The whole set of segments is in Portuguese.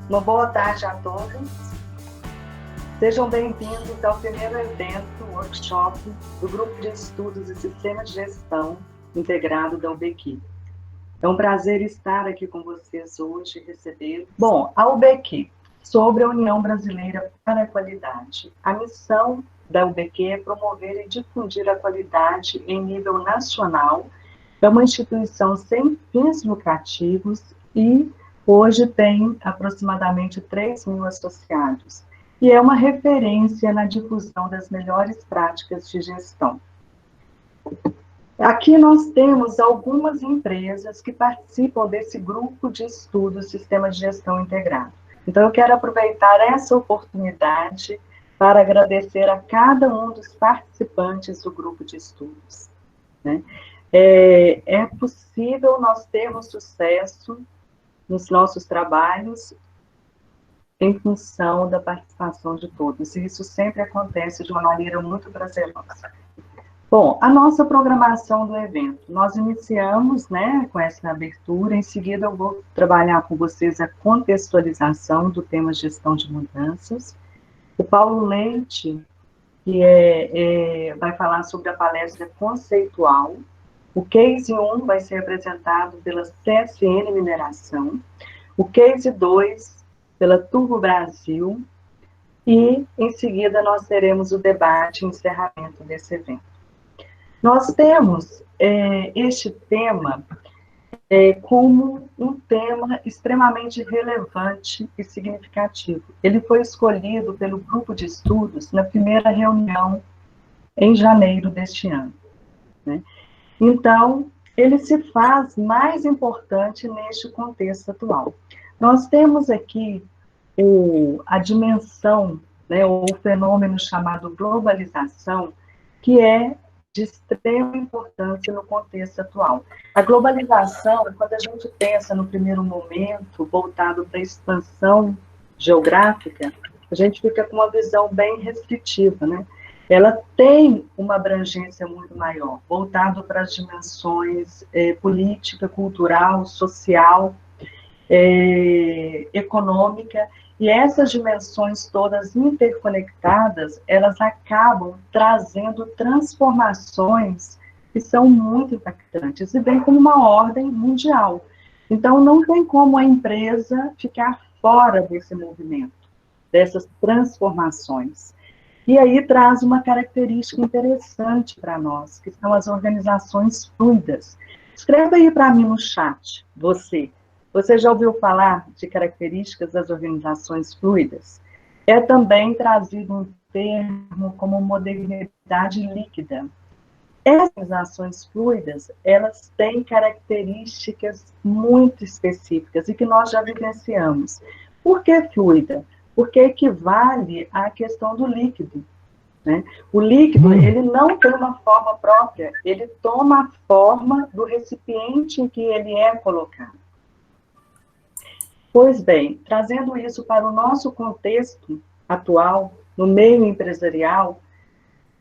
Uma boa tarde a todos. Sejam bem-vindos ao primeiro evento, workshop, do Grupo de Estudos e Sistemas de Gestão Integrado da UBQ. É um prazer estar aqui com vocês hoje e receber. Bom, a UBQ, sobre a União Brasileira para a Qualidade. A missão da UBQ é promover e difundir a qualidade em nível nacional. É uma instituição sem fins lucrativos e hoje tem aproximadamente 3.000 associados. E é uma referência na difusão das melhores práticas de gestão. Aqui nós temos algumas empresas que participam desse grupo de estudos Sistema de Gestão Integrado. Então, eu quero aproveitar essa oportunidade para agradecer a cada um dos participantes do grupo de estudos. Né? É possível nós termos sucesso nos nossos trabalhos em função da participação de todos. E isso sempre acontece de uma maneira muito prazerosa. Bom, a nossa programação do evento. Nós iniciamos, né, com essa abertura. Em seguida, eu vou trabalhar com vocês a contextualização do tema gestão de mudanças. O Paulo Leite, que vai falar sobre a palestra conceitual. O Case 1 vai ser apresentado pela CSN Mineração. O Case 2 pela Turbo Brasil, e em seguida nós teremos o debate e encerramento desse evento. Nós temos este tema como um tema extremamente relevante e significativo. Ele foi escolhido pelo grupo de estudos na primeira reunião em janeiro deste ano. Né? Então, ele se faz mais importante neste contexto atual. Nós temos aqui a dimensão, né, o fenômeno chamado globalização, que é de extrema importância no contexto atual. A globalização, quando a gente pensa no primeiro momento, voltado para a expansão geográfica, a gente fica com uma visão bem restritiva, né? Ela tem uma abrangência muito maior, voltado para as dimensões política, cultural, social, econômica, e essas dimensões todas interconectadas, elas acabam trazendo transformações que são muito impactantes, e vem como uma ordem mundial. Então, não tem como a empresa ficar fora desse movimento, dessas transformações. E aí traz uma característica interessante para nós, que são as organizações fluidas. Escreva aí para mim no chat, Você já ouviu falar de características das organizações fluidas? É também trazido um termo como modernidade líquida. Essas organizações fluidas, elas têm características muito específicas e que nós já vivenciamos. Por que fluida? Porque equivale à questão do líquido. Né? O líquido, ele não tem uma forma própria, ele toma a forma do recipiente em que ele é colocado. Pois bem, trazendo isso para o nosso contexto atual, no meio empresarial,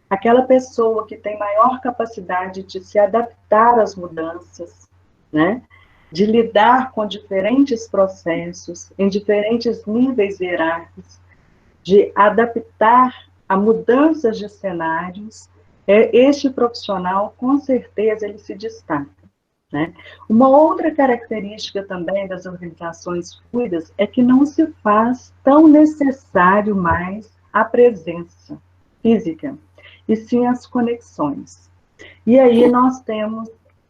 aquela pessoa que tem maior capacidade de se adaptar às mudanças, né? De lidar com diferentes processos, em diferentes níveis hierárquicos, de adaptar a mudanças de cenários, este profissional, com certeza, ele se destaca. Né? Uma outra característica também das organizações fluidas é que não se faz tão necessário mais a presença física, e sim as conexões. E aí nós temos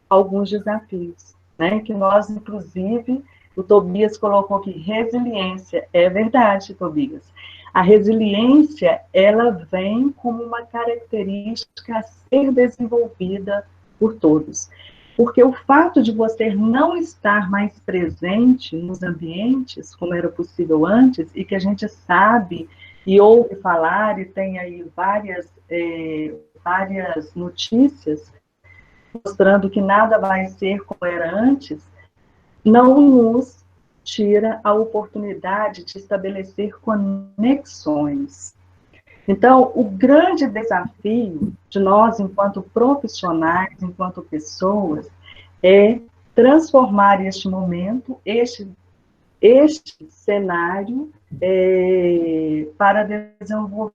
alguns desafios, né? Que nós, inclusive, o Tobias colocou aqui, resiliência. É verdade, Tobias. A resiliência, ela vem como uma característica a ser desenvolvida por todos. Porque o fato de você não estar mais presente nos ambientes, como era possível antes, e que a gente sabe e ouve falar, e tem aí várias notícias mostrando que nada vai ser como era antes, não nos tira a oportunidade de estabelecer conexões. Então, o grande desafio de nós, enquanto profissionais, enquanto pessoas, é transformar este momento, este este cenário para desenvolver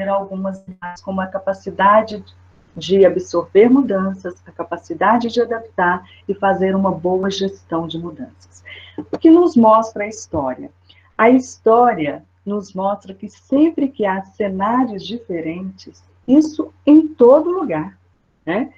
algumas áreas, como a capacidade de absorver mudanças, a capacidade de adaptar e fazer uma boa gestão de mudanças. O que nos mostra a história? A história nos mostra que sempre que há cenários diferentes, isso em todo lugar, né?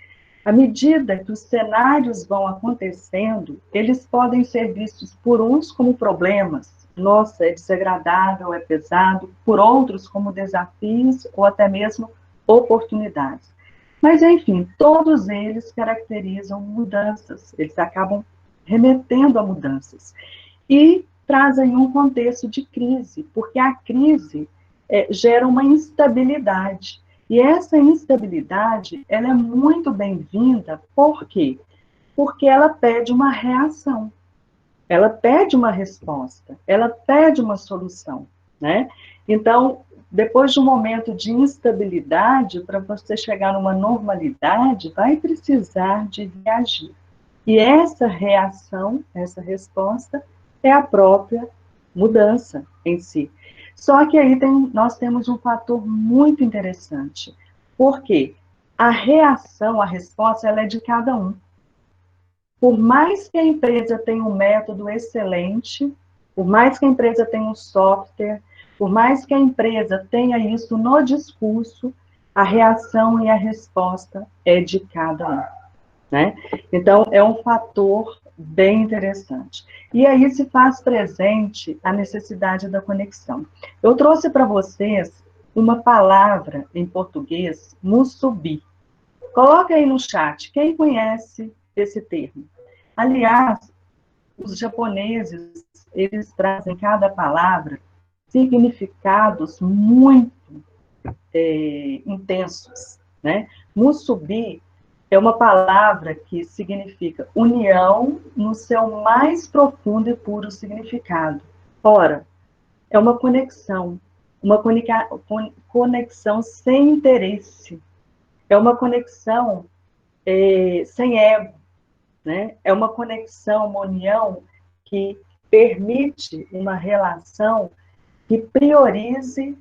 À medida que os cenários vão acontecendo, eles podem ser vistos por uns como problemas, nossa, é desagradável, é pesado, por outros como desafios ou até mesmo oportunidades. Mas, enfim, todos eles caracterizam mudanças, eles acabam remetendo a mudanças. E trazem um contexto de crise, porque a crise gera uma instabilidade. E essa instabilidade, ela é muito bem-vinda, por quê? Porque ela pede uma reação, ela pede uma resposta, ela pede uma solução, né? Então, depois de um momento de instabilidade, para você chegar numa normalidade, vai precisar de reagir. E essa reação, essa resposta, é a própria mudança em si. Só que aí nós temos um fator muito interessante. Por quê? A reação, a resposta, ela é de cada um. Por mais que a empresa tenha um método excelente, por mais que a empresa tenha um software, por mais que a empresa tenha isso no discurso, a reação e a resposta é de cada um, né? Então, é um fator bem interessante. E aí se faz presente a necessidade da conexão. Eu trouxe para vocês uma palavra em português, musubi. Coloca aí no chat, quem conhece esse termo? Aliás, os japoneses, eles trazem cada palavra significados muito intensos, né? Musubi é uma palavra que significa união no seu mais profundo e puro significado. Ora, é uma conexão sem interesse, é uma conexão sem ego, né? É uma conexão, uma união que permite uma relação que priorize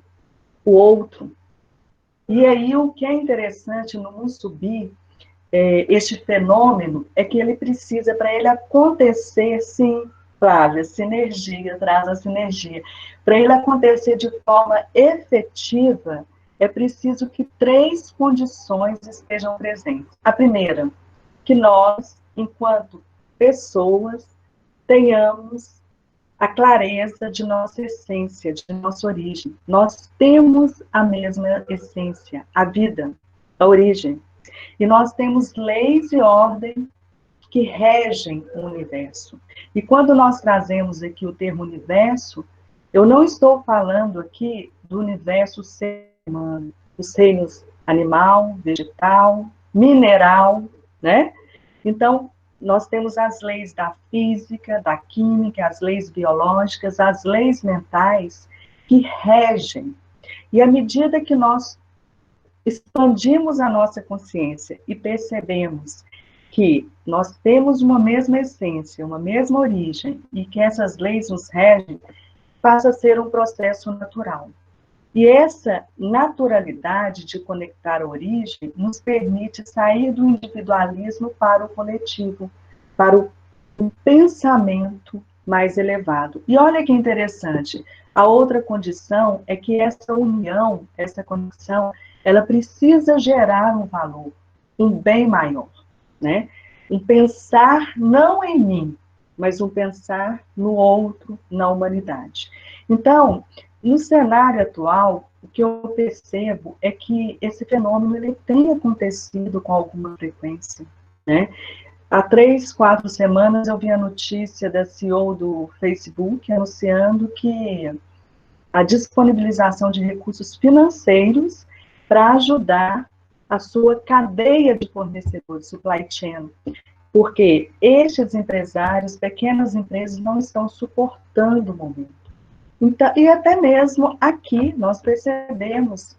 o outro. E aí o que é interessante no Musubi, este fenômeno, é que ele precisa, para ele acontecer, sim, Flávia, sinergia, traz a sinergia. Para ele acontecer de forma efetiva, é preciso que 3 condições estejam presentes. A primeira, que nós, enquanto pessoas, tenhamos a clareza de nossa essência, de nossa origem. Nós temos a mesma essência, a vida, a origem. E nós temos leis e ordem que regem o universo. E quando nós trazemos aqui o termo universo, eu não estou falando aqui do universo ser humano, os reinos animal, vegetal, mineral, né? Então, nós temos as leis da física, da química, as leis biológicas, as leis mentais que regem. E à medida que nós expandimos a nossa consciência e percebemos que nós temos uma mesma essência, uma mesma origem, e que essas leis nos regem, passa a ser um processo natural. E essa naturalidade de conectar a origem nos permite sair do individualismo para o coletivo, para o pensamento mais elevado. E olha que interessante, a outra condição é que essa união, essa conexão, ela precisa gerar um valor, um bem maior, né? Um pensar não em mim, mas um pensar no outro, na humanidade. Então, no cenário atual, o que eu percebo é que esse fenômeno ele tem acontecido com alguma frequência, né? Há 3, 4 semanas eu vi a notícia da CEO do Facebook anunciando que a disponibilização de recursos financeiros para ajudar a sua cadeia de fornecedores, supply chain, porque estes empresários, pequenas empresas, não estão suportando o momento. Então, e até mesmo aqui nós percebemos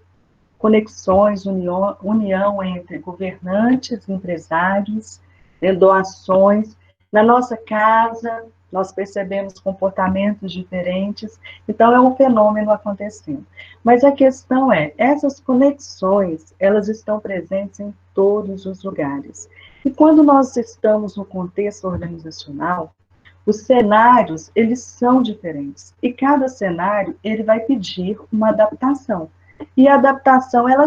conexões, união entre governantes, empresários, doações. Na nossa casa, nós percebemos comportamentos diferentes, então é um fenômeno acontecendo. Mas a questão é, essas conexões, elas estão presentes em todos os lugares. E quando nós estamos no contexto organizacional, os cenários, eles são diferentes. E cada cenário, ele vai pedir uma adaptação. E a adaptação, ela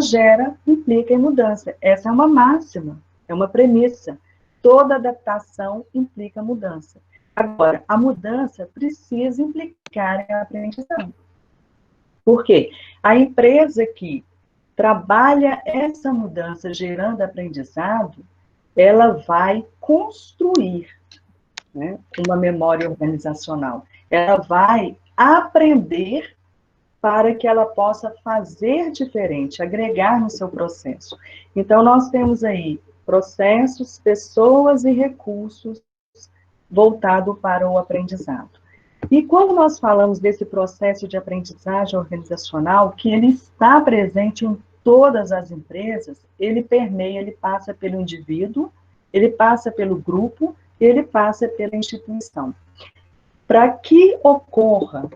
implica em mudança. Essa é uma máxima, é uma premissa. Toda adaptação implica mudança. Agora, a mudança precisa implicar em aprendizado. Por quê? A empresa que trabalha essa mudança gerando aprendizado, ela vai construir, né, uma memória organizacional. Ela vai aprender para que ela possa fazer diferente, agregar no seu processo. Então, nós temos aí processos, pessoas e recursos voltado para o aprendizado. E quando nós falamos desse processo de aprendizagem organizacional, que ele está presente em todas as empresas, ele permeia, ele passa pelo indivíduo, ele passa pelo grupo, ele passa pela instituição. Para que ocorra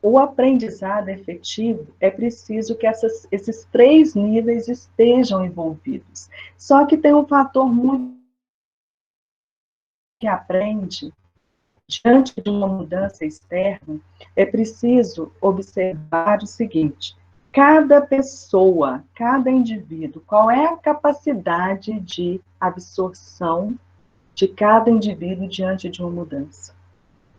o aprendizado efetivo, é preciso que esses 3 níveis estejam envolvidos. Só que tem um fator muito que aprende, diante de uma mudança externa, é preciso observar o seguinte: cada pessoa, cada indivíduo, qual é a capacidade de absorção de cada indivíduo diante de uma mudança,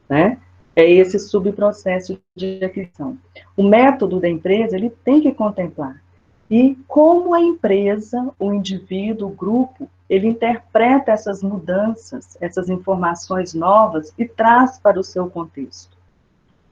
né? É esse subprocesso de aquisição. O método da empresa, ele tem que contemplar. E como a empresa, o indivíduo, o grupo, ele interpreta essas mudanças, essas informações novas e traz para o seu contexto.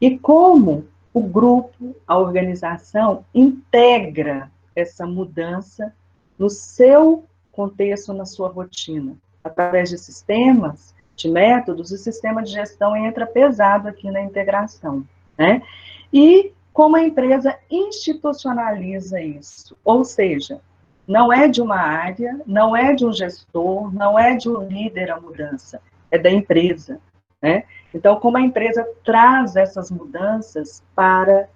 E como o grupo, a organização, integra essa mudança no seu contexto, na sua rotina. Através de sistemas, de métodos, o sistema de gestão entra pesado aqui na integração, né? E como a empresa institucionaliza isso, ou seja, não é de uma área, não é de um gestor, não é de um líder a mudança, é da empresa, né? Então, como a empresa traz essas mudanças para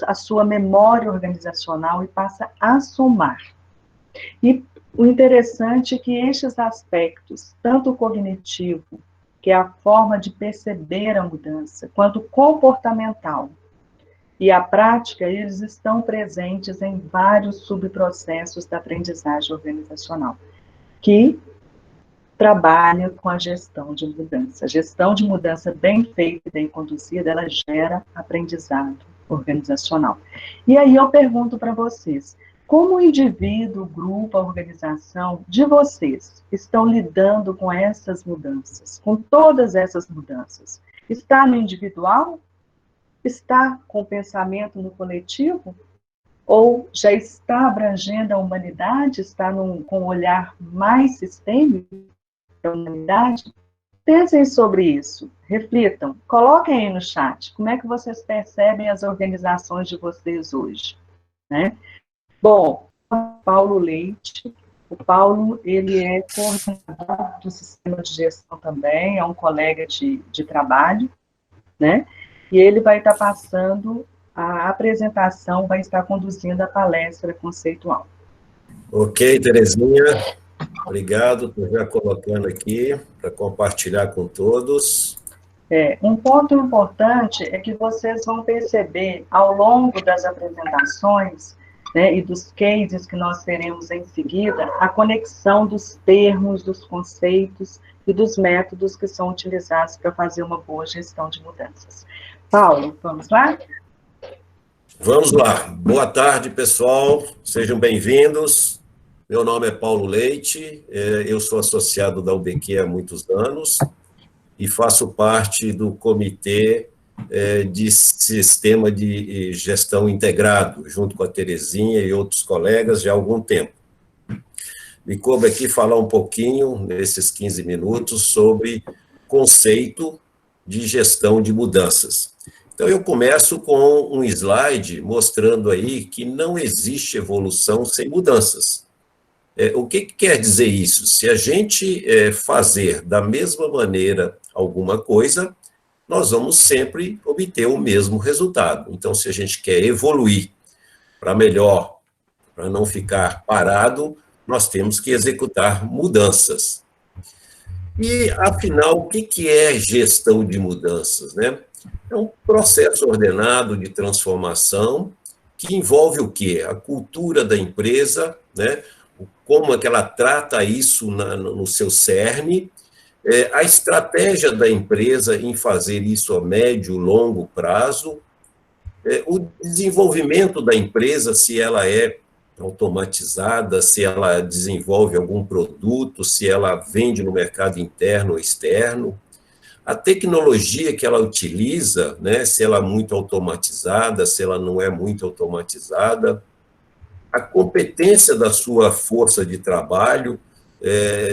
a sua memória organizacional e passa a somar. E o interessante é que estes aspectos, tanto o cognitivo, que é a forma de perceber a mudança, quanto o comportamental e a prática, eles estão presentes em vários subprocessos da aprendizagem organizacional, que trabalha com a gestão de mudança. A gestão de mudança bem feita e bem conduzida, ela gera aprendizado organizacional. E aí eu pergunto para vocês, como o indivíduo, o grupo, a organização de vocês estão lidando com essas mudanças, com todas essas mudanças? Está no individual? Está com o pensamento no coletivo? Ou já está abrangendo a humanidade? Está com um olhar mais sistêmico da humanidade? Pensem sobre isso, reflitam, coloquem aí no chat, como é que vocês percebem as organizações de vocês hoje, né? Bom, Paulo Leite, o Paulo, ele é coordenador do sistema de gestão também, é um colega de trabalho, né? E ele vai estar passando a apresentação, vai estar conduzindo a palestra conceitual. Ok, Terezinha, obrigado por já colocando aqui para compartilhar com todos. Um ponto importante é que vocês vão perceber ao longo das apresentações, né, e dos cases que nós teremos em seguida, a conexão dos termos, dos conceitos e dos métodos que são utilizados para fazer uma boa gestão de mudanças. Paulo, vamos lá? Vamos lá. Boa tarde, pessoal. Sejam bem-vindos. Meu nome é Paulo Leite, eu sou associado da UBQ há muitos anos e faço parte do Comitê de Sistema de Gestão Integrado, junto com a Terezinha e outros colegas, já há algum tempo. Me coube aqui falar um pouquinho, nesses 15 minutos, sobre conceito de gestão de mudanças. Então, eu começo com um slide mostrando aí que não existe evolução sem mudanças. O que quer dizer isso? Se a gente fazer da mesma maneira alguma coisa, nós vamos sempre obter o mesmo resultado. Então, se a gente quer evoluir para melhor, para não ficar parado, nós temos que executar mudanças. E, afinal, o que é gestão de mudanças, né? É um processo ordenado de transformação que envolve o quê? A cultura da empresa, né? Como é que ela trata isso no seu cerne, a estratégia da empresa em fazer isso a médio, longo prazo, o desenvolvimento da empresa, se ela é automatizada, se ela desenvolve algum produto, se ela vende no mercado interno ou externo, a tecnologia que ela utiliza, né, se ela é muito automatizada, se ela não é muito automatizada, a competência da sua força de trabalho,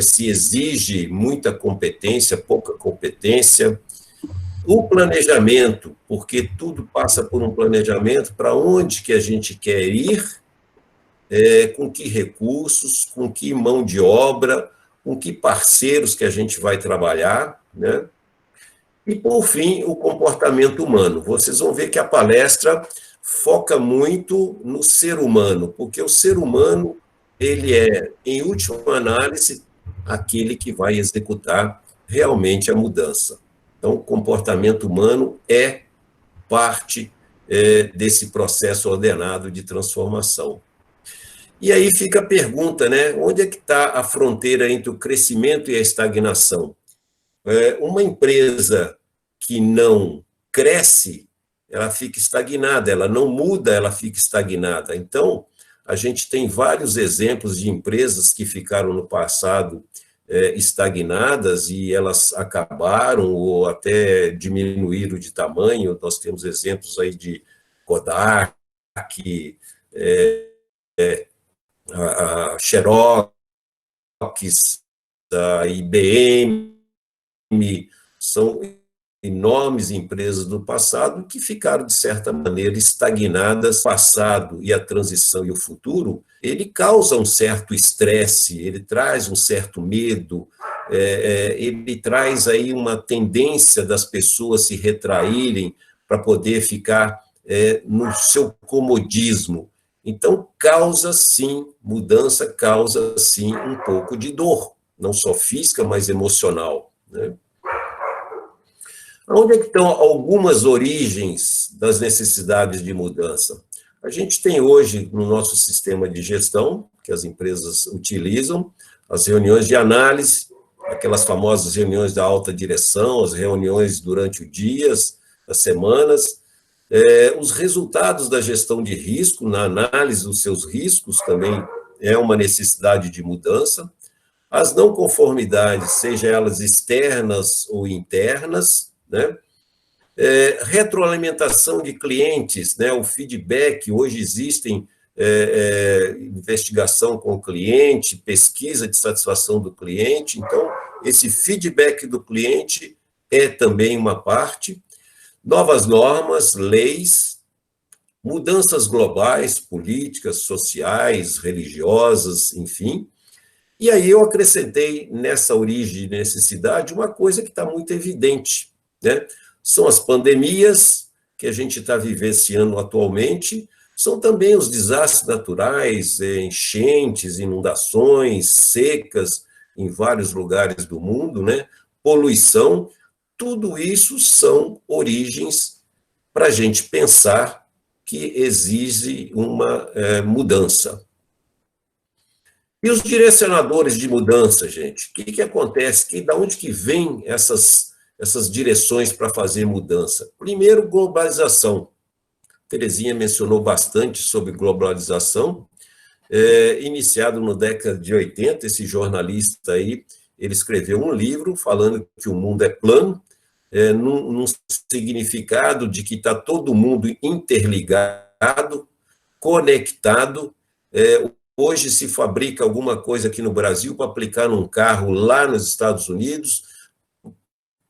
se exige muita competência, pouca competência, o planejamento, porque tudo passa por um planejamento, para onde que a gente quer ir, com que recursos, com que mão de obra, com que parceiros que a gente vai trabalhar, né? E, por fim, o comportamento humano. Vocês vão ver que a palestra foca muito no ser humano, porque o ser humano, ele é, em última análise, aquele que vai executar realmente a mudança. Então, o comportamento humano é parte desse processo ordenado de transformação. E aí fica a pergunta, né? Onde é que está a fronteira entre o crescimento e a estagnação? Uma empresa que não cresce, ela fica estagnada, ela não muda, ela fica estagnada. Então, a gente tem vários exemplos de empresas que ficaram no passado estagnadas e elas acabaram ou até diminuíram de tamanho. Nós temos exemplos aí de Kodak, a Xerox, a IBM, são enormes empresas do passado que ficaram, de certa maneira, estagnadas. O passado e a transição e o futuro, ele causa um certo estresse, ele traz um certo medo, ele traz aí uma tendência das pessoas se retraírem para poder ficar no seu comodismo. Então, causa, sim, mudança causa, sim, um pouco de dor, não só física, mas emocional, né? Onde é que estão algumas origens das necessidades de mudança? A gente tem hoje, no nosso sistema de gestão, que as empresas utilizam, as reuniões de análise, aquelas famosas reuniões da alta direção, as reuniões durante o dia, as semanas, os resultados da gestão de risco, na análise dos seus riscos, também é uma necessidade de mudança, as não conformidades, seja elas externas ou internas, né? Retroalimentação de clientes, né? O feedback, hoje existem investigação com o cliente, pesquisa de satisfação do cliente, então, esse feedback do cliente é também uma parte. Novas normas, leis, mudanças globais, políticas, sociais, religiosas, enfim. E aí eu acrescentei nessa origem de necessidade uma coisa que está muito evidente, né? São as pandemias que a gente está vivenciando atualmente, são também os desastres naturais, enchentes, inundações, secas em vários lugares do mundo, né? Poluição, tudo isso são origens para a gente pensar que exige uma mudança. E os direcionadores de mudança, gente? O que acontece? Da onde que vem essas direções para fazer mudança? Primeiro, globalização. Terezinha mencionou bastante sobre globalização. Iniciado na década de 80, esse jornalista aí, ele escreveu um livro falando que o mundo é plano, num significado de que está todo mundo interligado, conectado. Hoje se fabrica alguma coisa aqui no Brasil para aplicar num carro lá nos Estados Unidos,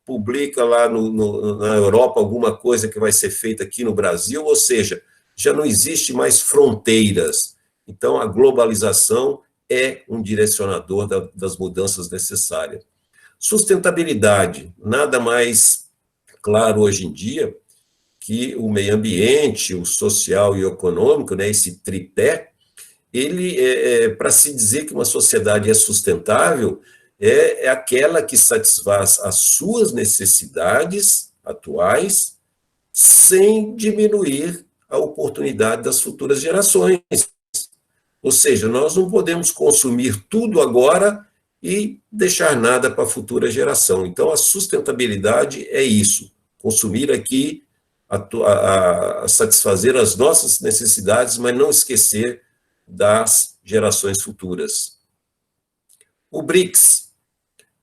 publica lá na Europa alguma coisa que vai ser feita aqui no Brasil, ou seja, já não existe mais fronteiras. Então, a globalização é um direcionador das mudanças necessárias. Sustentabilidade, nada mais claro hoje em dia que o meio ambiente, o social e o econômico, né, esse tripé, ele, para se dizer que uma sociedade é sustentável, é aquela que satisfaz as suas necessidades atuais sem diminuir a oportunidade das futuras gerações. Ou seja, nós não podemos consumir tudo agora e deixar nada para a futura geração. Então, a sustentabilidade é isso, consumir aqui, a satisfazer as nossas necessidades, mas não esquecer das gerações futuras. O BRICS,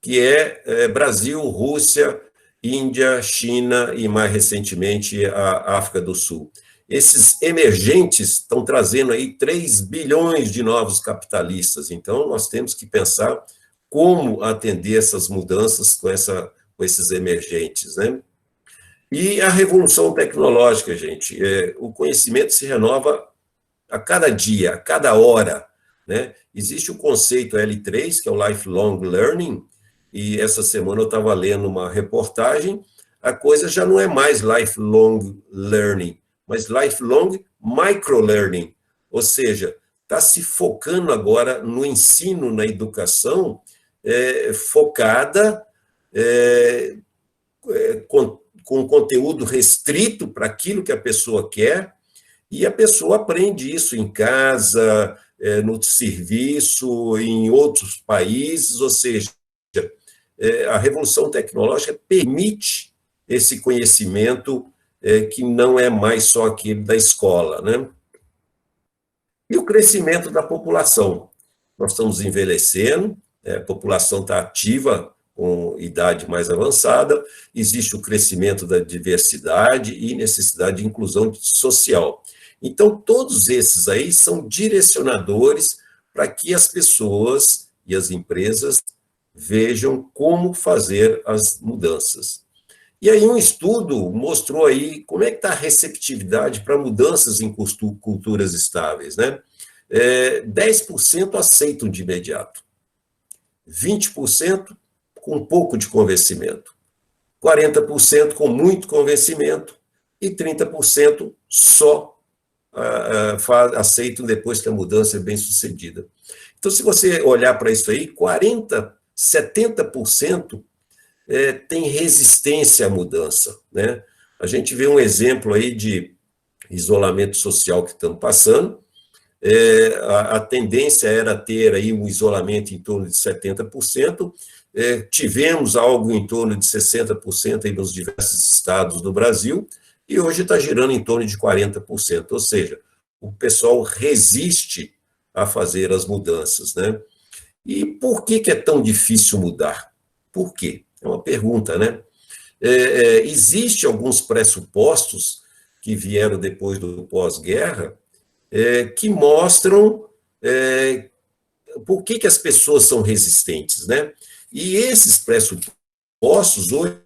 que é Brasil, Rússia, Índia, China e, mais recentemente, a África do Sul. Esses emergentes estão trazendo aí 3 bilhões de novos capitalistas, então nós temos que pensar como atender essas mudanças com esses emergentes, né? E a revolução tecnológica, gente, o conhecimento se renova a cada dia, a cada hora, né? Existe o conceito L3, que é o Lifelong Learning, e essa semana eu estava lendo uma reportagem, a coisa já não é mais Lifelong Learning, mas Lifelong Microlearning, ou seja, está se focando agora no ensino, na educação, focada, com conteúdo restrito para aquilo que a pessoa quer, e a pessoa aprende isso em casa, no serviço, em outros países, ou seja, a revolução tecnológica permite esse conhecimento que não é mais só aquele da escola, né? E o crescimento da população. Nós estamos envelhecendo, a população está ativa, com idade mais avançada, existe o crescimento da diversidade e necessidade de inclusão social. Então, todos esses aí são direcionadores para que as pessoas e as empresas vejam como fazer as mudanças. E aí um estudo mostrou aí como é que está a receptividade para mudanças em culturas estáveis, né? 10% aceitam de imediato, 20% com um pouco de convencimento, 40% com muito convencimento e 30% só aceitam depois que a mudança é bem sucedida. Então, se você olhar para isso aí, 70% tem resistência à mudança, né? A gente vê um exemplo aí de isolamento social que estamos passando, a tendência era ter aí um isolamento em torno de 70%, tivemos algo em torno de 60% aí nos diversos estados do Brasil, e hoje está girando em torno de 40%, ou seja, o pessoal resiste a fazer as mudanças, né? E por que é tão difícil mudar? Por quê? É uma pergunta, né? Existem alguns pressupostos que vieram depois do pós-guerra que mostram por que as pessoas são resistentes, né? E esses pressupostos hoje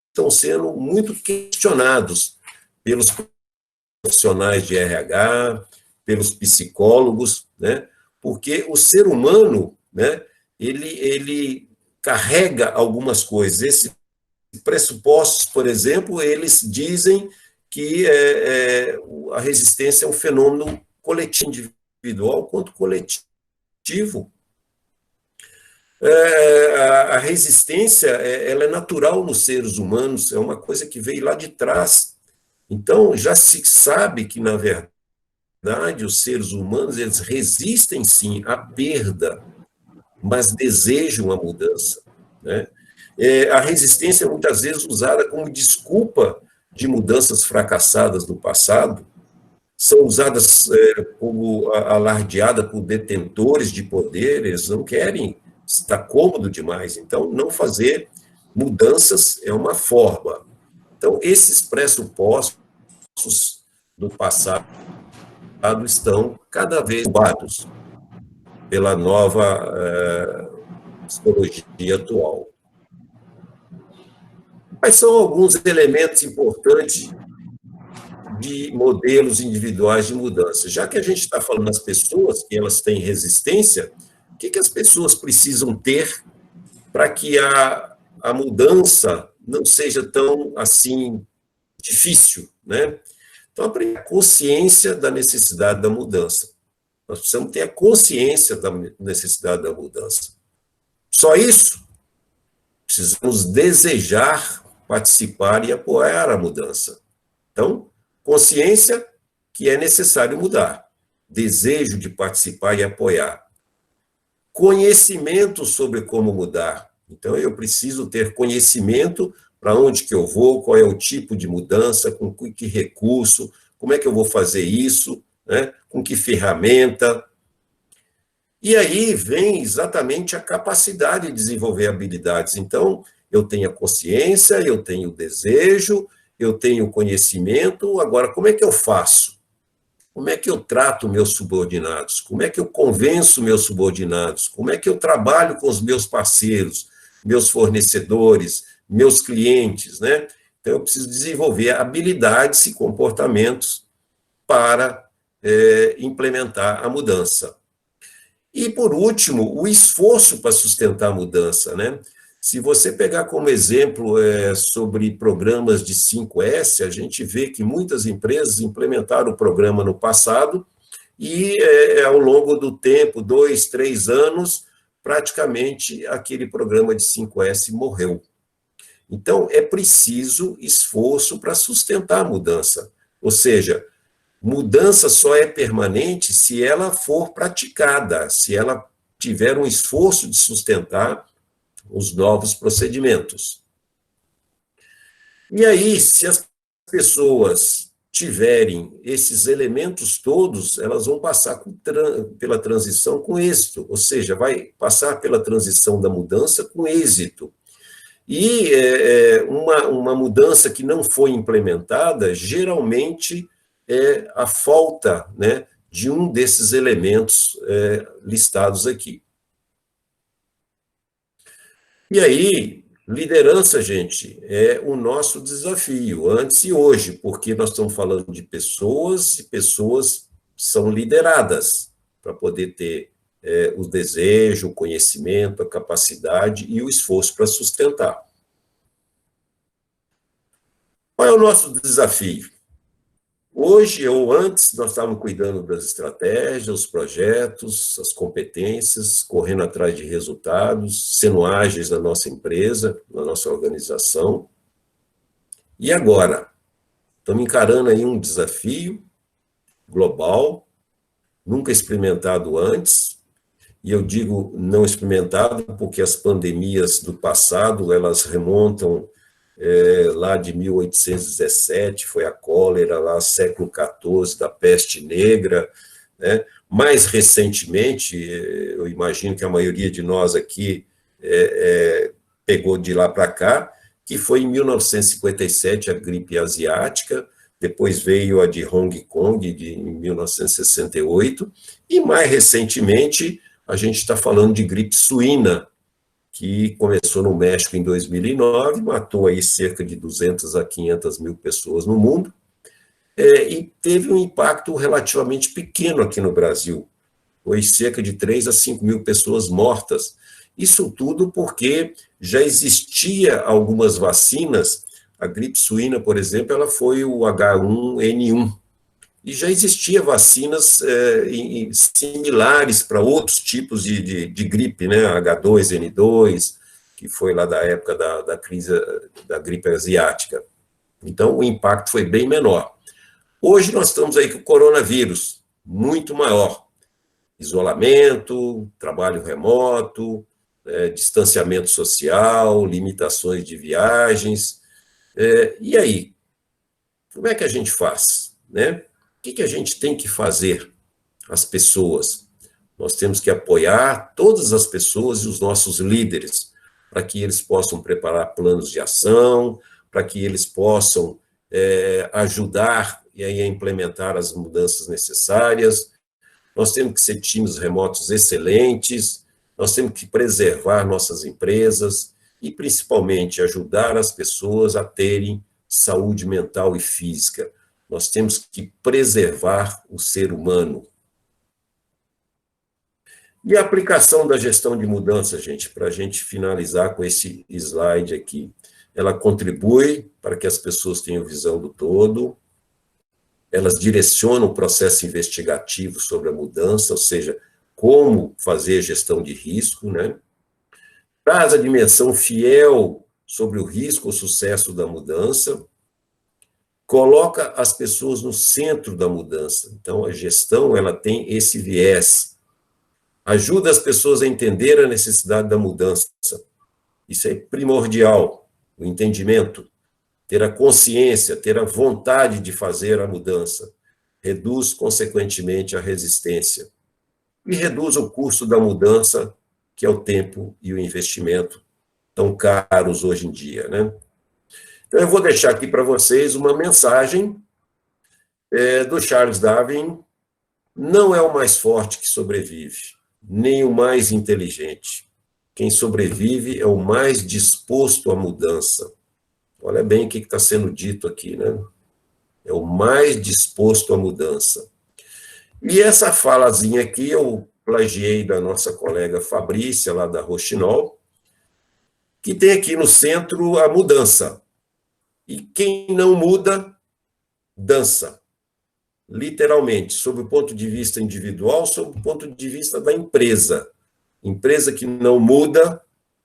estão sendo muito questionados pelos profissionais de RH, pelos psicólogos, né? Porque o ser humano, né, ele carrega algumas coisas. Esses pressupostos, por exemplo, eles dizem que a resistência é um fenômeno coletivo, individual quanto coletivo. A resistência ela é natural nos seres humanos, é uma coisa que veio lá de trás. Então, já se sabe que, na verdade, os seres humanos eles resistem, sim, à perda, mas desejam a mudança, né? A resistência é muitas vezes usada como desculpa de mudanças fracassadas no passado, são usadas como alardeada por detentores de poder, eles não querem, está cômodo demais, então não fazer mudanças é uma forma. Então, esses pressupostos do passado estão cada vez roubados pela nova psicologia atual. Quais são alguns elementos importantes de modelos individuais de mudança? Já que a gente está falando das pessoas, que elas têm resistência, o que as pessoas precisam ter para que a mudança não seja tão, assim, difícil, né? Então, a consciência da necessidade da mudança. Nós precisamos ter a consciência da necessidade da mudança. Só isso? Precisamos desejar participar e apoiar a mudança. Então, consciência que é necessário mudar. Desejo de participar e apoiar. Conhecimento sobre como mudar. Então, eu preciso ter conhecimento para onde que eu vou, qual é o tipo de mudança, com que recurso, como é que eu vou fazer isso, né? Com que ferramenta. E aí vem exatamente a capacidade de desenvolver habilidades. Então, eu tenho a consciência, eu tenho o desejo, eu tenho o conhecimento, agora, como é que eu faço? Como é que eu trato meus subordinados? Como é que eu convenço meus subordinados? Como é que eu trabalho com os meus parceiros, meus fornecedores, meus clientes, né? Então, eu preciso desenvolver habilidades e comportamentos para implementar a mudança. E, por último, o esforço para sustentar a mudança, né? Se você pegar como exemplo sobre programas de 5S, a gente vê que muitas empresas implementaram o programa no passado e, ao longo do tempo, 2, 3 anos, praticamente aquele programa de 5S morreu. Então, é preciso esforço para sustentar a mudança. Ou seja, mudança só é permanente se ela for praticada, se ela tiver um esforço de sustentar os novos procedimentos. E aí, se as pessoas tiverem esses elementos todos, elas vão passar pela transição com êxito, ou seja, vai passar pela transição da mudança com êxito. E uma mudança que não foi implementada, geralmente, é a falta, né, de um desses elementos listados aqui. E aí, liderança, gente, é o nosso desafio, antes e hoje, porque nós estamos falando de pessoas, e pessoas são lideradas para poder ter o desejo, o conhecimento, a capacidade e o esforço para sustentar. Qual é o nosso desafio? Hoje ou antes, nós estávamos cuidando das estratégias, os projetos, as competências, correndo atrás de resultados, sendo ágeis na nossa empresa, na nossa organização. E agora? Estamos encarando aí um desafio global, nunca experimentado antes, e eu digo não experimentado porque as pandemias do passado, elas remontam lá de 1817, foi a cólera, lá século XIV, da peste negra, né? Mais recentemente, eu imagino que a maioria de nós aqui pegou de lá para cá, que foi em 1957 a gripe asiática, depois veio a de Hong Kong, em 1968, e mais recentemente a gente está falando de gripe suína, que começou no México em 2009, matou aí cerca de 200 a 500 mil pessoas no mundo, e teve um impacto relativamente pequeno aqui no Brasil, foi cerca de 3 a 5 mil pessoas mortas. Isso tudo porque já existia algumas vacinas, a gripe suína, por exemplo, ela foi o H1N1, e já existia vacinas similares para outros tipos de gripe, né? H2N2, que foi lá da época da crise da gripe asiática. Então, o impacto foi bem menor. Hoje nós estamos aí com o coronavírus, muito maior. Isolamento, trabalho remoto, distanciamento social, limitações de viagens. E aí? Como é que a gente faz, né? O que a gente tem que fazer? As pessoas. Nós temos que apoiar todas as pessoas e os nossos líderes, para que eles possam preparar planos de ação, para que eles possam ajudar e aí a implementar as mudanças necessárias. Nós temos que ser times remotos excelentes, nós temos que preservar nossas empresas e, principalmente, ajudar as pessoas a terem saúde mental e física. Nós temos que preservar o ser humano. E a aplicação da gestão de mudança, gente, para a gente finalizar com esse slide aqui, ela contribui para que as pessoas tenham visão do todo, elas direcionam o processo investigativo sobre a mudança, ou seja, como fazer gestão de risco, né? Traz a dimensão fiel sobre o risco ou sucesso da mudança, coloca as pessoas no centro da mudança. Então, a gestão, ela tem esse viés. Ajuda as pessoas a entender a necessidade da mudança. Isso é primordial, o entendimento, ter a consciência, ter a vontade de fazer a mudança. Reduz, consequentemente, a resistência. E reduz o custo da mudança, que é o tempo e o investimento tão caros hoje em dia, né? Então, eu vou deixar aqui para vocês uma mensagem do Charles Darwin: não é o mais forte que sobrevive, nem o mais inteligente. Quem sobrevive é o mais disposto à mudança. Olha bem o que está sendo dito aqui, né? É o mais disposto à mudança. E essa falazinha aqui eu plagiei da nossa colega Fabrícia, lá da Rochinol, que tem aqui no centro a mudança. E quem não muda, dança. Literalmente, sob o ponto de vista individual, sob o ponto de vista da empresa. Empresa que não muda,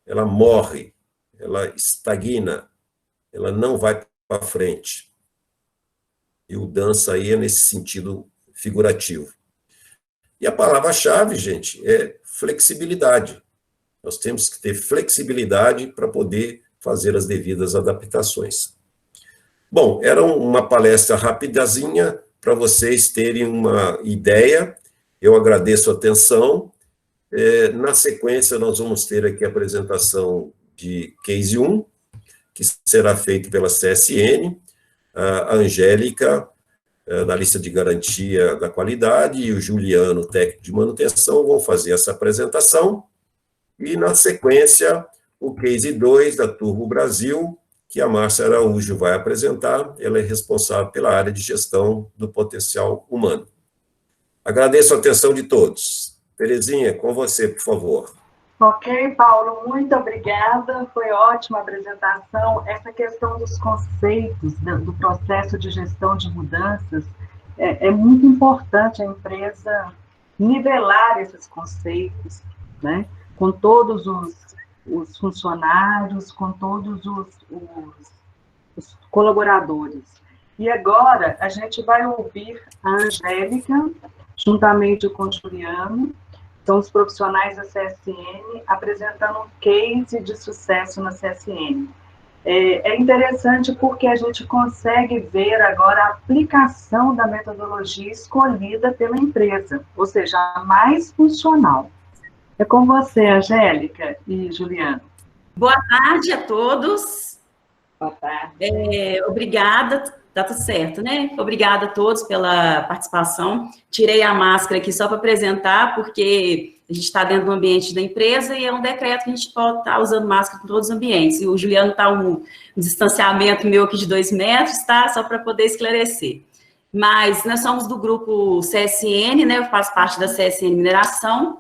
ela morre, ela estagna, ela não vai para frente. E o dança aí é nesse sentido figurativo. E a palavra-chave, gente, é flexibilidade. Nós temos que ter flexibilidade para poder fazer as devidas adaptações. Bom, era uma palestra rapidazinha para vocês terem uma ideia. Eu agradeço a atenção. Na sequência, nós vamos ter aqui a apresentação de Case 1, que será feito pela CSN, a Angélica, da lista de garantia da qualidade, e o Juliano, técnico de manutenção, vão fazer essa apresentação. E, na sequência, o Case 2 da Turbo Brasil, que a Márcia Araújo vai apresentar. Ela é responsável pela área de gestão do potencial humano. Agradeço a atenção de todos. Terezinha, com você, por favor. Ok, Paulo, muito obrigada. Foi ótima a apresentação. Essa questão dos conceitos do processo de gestão de mudanças é muito importante a empresa nivelar esses conceitos, né? Com todos os funcionários, com todos os colaboradores. E agora a gente vai ouvir a Angélica, juntamente com o Juliano, são os profissionais da CSN, apresentando um case de sucesso na CSN. É interessante porque a gente consegue ver agora a aplicação da metodologia escolhida pela empresa, ou seja, a mais funcional. É com você, Angélica e Juliano. Boa tarde a todos. Boa tarde. Obrigada, tá tudo certo, né? Obrigada a todos pela participação. Tirei a máscara aqui só para apresentar, porque a gente está dentro do ambiente da empresa e é um decreto que a gente pode estar usando máscara em todos os ambientes. E o Juliano está um distanciamento meu aqui de 2 metros, tá? Só para poder esclarecer. Mas nós somos do grupo CSN, né? Eu faço parte da CSN Mineração.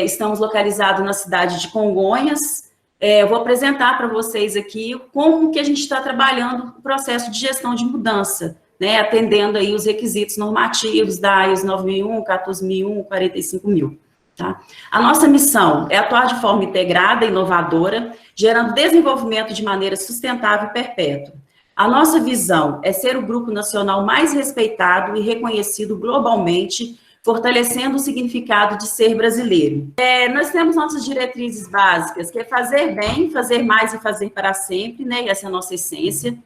Estamos localizados na cidade de Congonhas. Eu vou apresentar para vocês aqui como que a gente está trabalhando o processo de gestão de mudança, né, atendendo aí os requisitos normativos da ISO 9001, 14001, 45000. Tá? A nossa missão é atuar de forma integrada e inovadora, gerando desenvolvimento de maneira sustentável e perpétua. A nossa visão é ser o grupo nacional mais respeitado e reconhecido globalmente, fortalecendo o significado de ser brasileiro. Nós temos nossas diretrizes básicas, que é fazer bem, fazer mais e fazer para sempre, né? Essa é a nossa essência.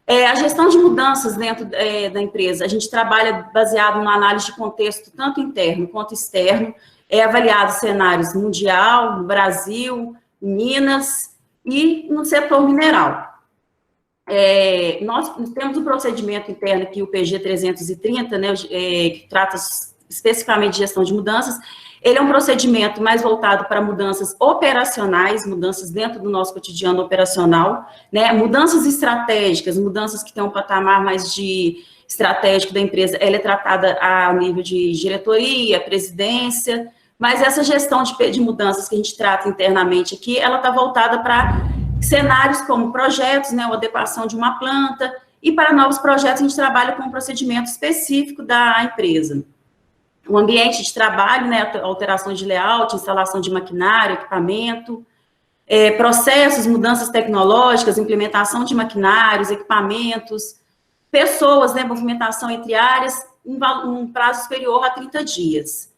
A gestão de mudanças dentro da empresa, a gente trabalha baseado na análise de contexto, tanto interno quanto externo, avaliado cenários mundial, no Brasil, em Minas e no setor mineral. Nós temos um procedimento interno aqui, o PG 330, né, que trata especificamente de gestão de mudanças. Ele é um procedimento mais voltado para mudanças operacionais, mudanças dentro do nosso cotidiano operacional, né? Mudanças estratégicas, mudanças que têm um patamar mais de estratégico da empresa, ela é tratada a nível de diretoria, presidência, mas essa gestão de mudanças que a gente trata internamente aqui, ela está voltada para cenários como projetos, né, a adequação de uma planta, e para novos projetos a gente trabalha com um procedimento específico da empresa. O ambiente de trabalho, né, alterações de layout, instalação de maquinário, equipamento, processos, mudanças tecnológicas, implementação de maquinários, equipamentos, pessoas, né, movimentação entre áreas, um prazo superior a 30 dias.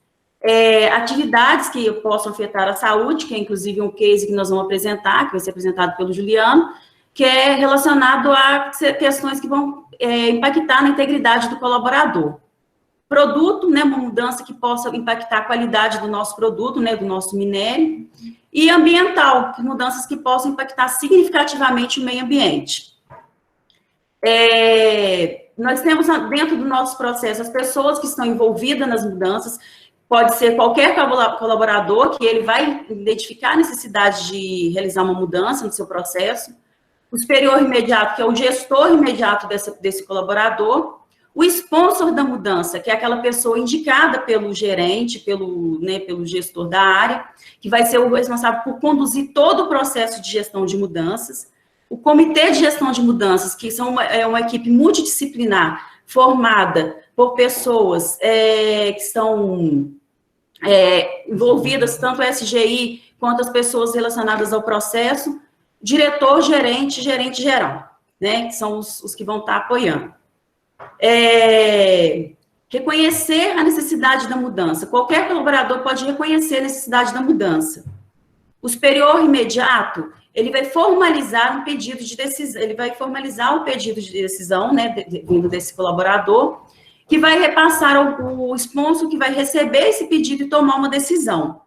Atividades que possam afetar a saúde, que é inclusive um case que nós vamos apresentar, que vai ser apresentado pelo Juliano, que é relacionado a questões que vão impactar na integridade do colaborador. Produto, né, uma mudança que possa impactar a qualidade do nosso produto, né, do nosso minério, e ambiental, mudanças que possam impactar significativamente o meio ambiente. Nós temos dentro do nosso processo as pessoas que estão envolvidas nas mudanças, pode ser qualquer colaborador que ele vai identificar a necessidade de realizar uma mudança no seu processo, o superior imediato, que é o gestor imediato desse colaborador, o sponsor da mudança, que é aquela pessoa indicada pelo gerente, pelo gestor da área, que vai ser o responsável por conduzir todo o processo de gestão de mudanças, o comitê de gestão de mudanças, que é uma equipe multidisciplinar, formada por pessoas que estão envolvidas, tanto o SGI, quanto as pessoas relacionadas ao processo, diretor, gerente, gerente geral, né, que são os que vão estar apoiando. Reconhecer a necessidade da mudança. Qualquer colaborador pode reconhecer a necessidade da mudança. O superior imediato, ele vai formalizar um pedido de decisão, ele vai formalizar o pedido de decisão, né, vindo desse colaborador, que vai repassar ao sponsor, que vai receber esse pedido e tomar uma decisão.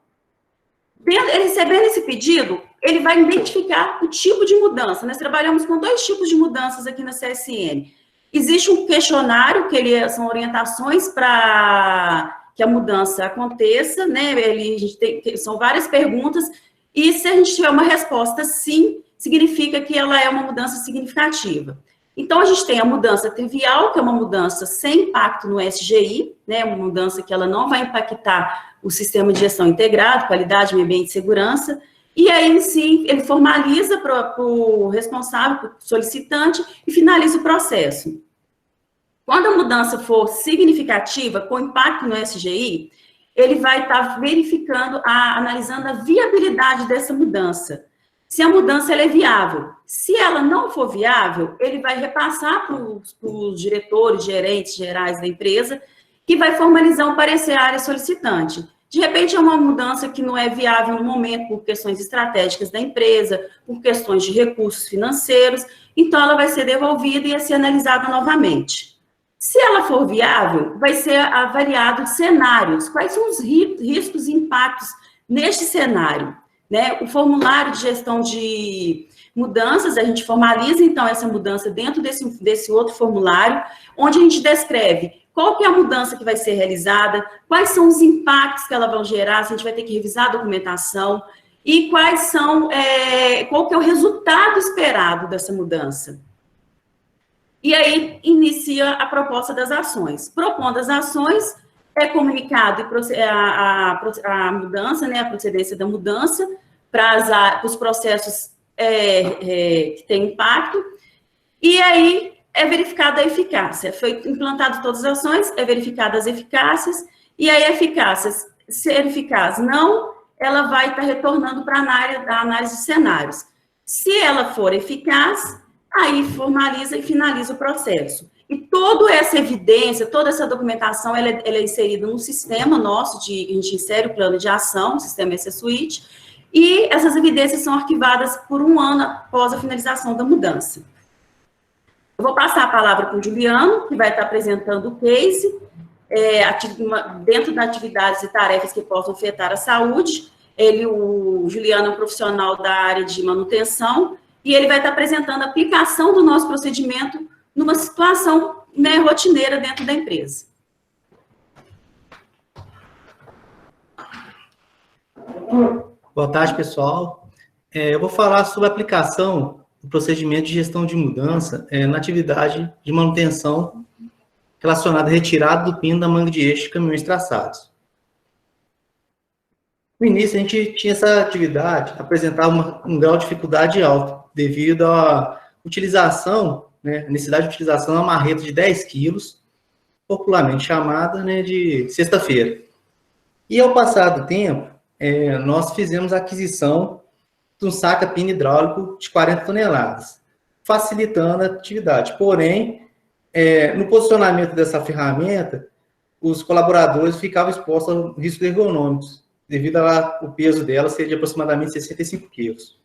Ele recebendo esse pedido, ele vai identificar o tipo de mudança. Nós trabalhamos com 2 tipos de mudanças aqui na CSN. Existe um questionário, que são orientações para que a mudança aconteça, né? São várias perguntas, e se a gente tiver uma resposta sim, significa que ela é uma mudança significativa. Então, a gente tem a mudança trivial, que é uma mudança sem impacto no SGI, né? Uma mudança que ela não vai impactar o sistema de gestão integrado, qualidade, meio ambiente e segurança. E aí, sim, ele formaliza para o responsável, para o solicitante, e finaliza o processo. Quando a mudança for significativa, com impacto no SGI, ele vai estar verificando, analisando a viabilidade dessa mudança. Se a mudança ela é viável. Se ela não for viável, ele vai repassar para os diretores, gerentes gerais da empresa, que vai formalizar um parecer à área solicitante. De repente, é uma mudança que não é viável no momento, por questões estratégicas da empresa, por questões de recursos financeiros, então ela vai ser devolvida e vai ser analisada novamente. Se ela for viável, vai ser avaliado cenários, quais são os riscos e impactos neste cenário, né? O formulário de gestão de mudanças, a gente formaliza, então, essa mudança dentro desse outro formulário, onde a gente descreve qual que é a mudança que vai ser realizada, quais são os impactos que ela vai gerar, se a gente vai ter que revisar a documentação, e qual que é o resultado esperado dessa mudança. E aí, inicia a proposta das ações. Propondo as ações, é comunicado a mudança, né, a procedência da mudança, para os processos que têm impacto, e aí é verificada a eficácia. Foi implantado todas as ações, é verificada as eficácias, e aí a eficácia, se é eficaz não, ela vai estar retornando para a análise de cenários. Se ela for eficaz, aí formaliza e finaliza o processo. E toda essa evidência, toda essa documentação, ela é inserida no sistema nosso, a gente insere o plano de ação, o sistema S-Suite, e essas evidências são arquivadas por 1 ano após a finalização da mudança. Eu vou passar a palavra para o Juliano, que vai estar apresentando o case, dentro das atividades e tarefas que possam afetar a saúde. O Juliano é um profissional da área de manutenção, e ele vai estar apresentando a aplicação do nosso procedimento numa situação, né, rotineira dentro da empresa. Boa tarde, pessoal. Eu vou falar sobre a aplicação do procedimento de gestão de mudança na atividade de manutenção relacionada à retirada do pino da manga de eixo de caminhões traçados. No início, a gente tinha essa atividade, apresentava um grau de dificuldade alto, devido à utilização, né, a necessidade de utilização de uma marreta de 10 quilos, popularmente chamada, né, de sexta-feira. E ao passar do tempo, nós fizemos a aquisição de um saca-pino hidráulico de 40 toneladas, facilitando a atividade. Porém, no posicionamento dessa ferramenta, os colaboradores ficavam expostos a riscos ergonômicos, devido ao peso dela ser de aproximadamente 65 quilos.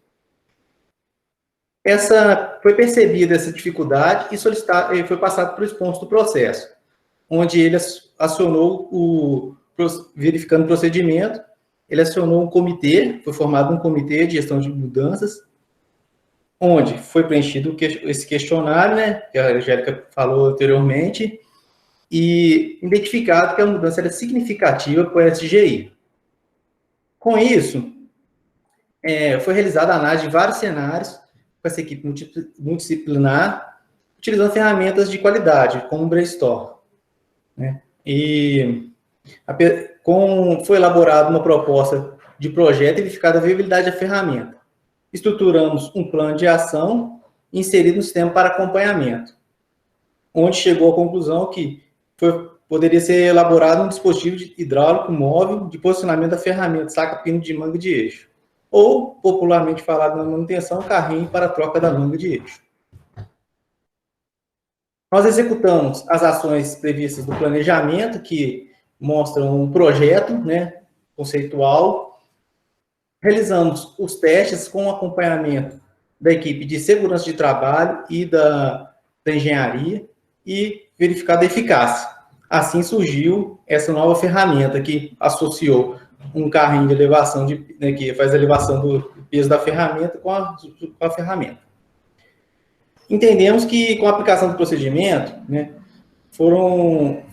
Foi percebida essa dificuldade e foi passado para o responsa do processo, onde ele acionou, verificando o procedimento, ele acionou um comitê, foi formado um comitê de gestão de mudanças, onde foi preenchido esse questionário, né, que a Angélica falou anteriormente, e identificado que a mudança era significativa para o SGI. Com isso, foi realizada a análise de vários cenários com essa equipe multidisciplinar, utilizando ferramentas de qualidade, como o Brainstorm, né? E foi elaborada uma proposta de projeto e verificada a viabilidade da ferramenta. Estruturamos um plano de ação inserido no sistema para acompanhamento, onde chegou à conclusão que poderia ser elaborado um dispositivo hidráulico móvel de posicionamento da ferramenta saca-pino de manga de eixo, ou, popularmente falado na manutenção, carrinho para troca da manga de eixo. Nós executamos as ações previstas do planejamento, que mostram um projeto, né, conceitual. Realizamos os testes com o acompanhamento da equipe de segurança de trabalho e da engenharia e verificada a eficácia. Assim surgiu essa nova ferramenta que associou um carrinho de elevação, né, que faz a elevação do peso da ferramenta com a ferramenta. Entendemos que, com a aplicação do procedimento, né, foram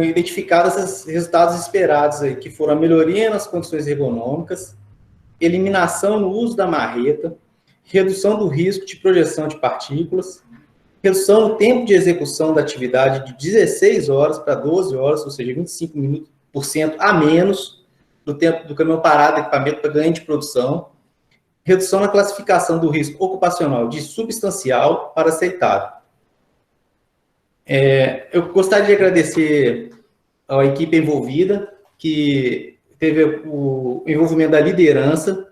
identificados esses resultados esperados, aí, que foram a melhoria nas condições ergonômicas, eliminação no uso da marreta, redução do risco de projeção de partículas, redução no tempo de execução da atividade de 16 horas para 12 horas, ou seja, 25% a menos do tempo do caminhão parado, equipamento para ganho de produção, redução na classificação do risco ocupacional de substancial para aceitável. Eu gostaria de agradecer à equipe envolvida, que teve o envolvimento da liderança,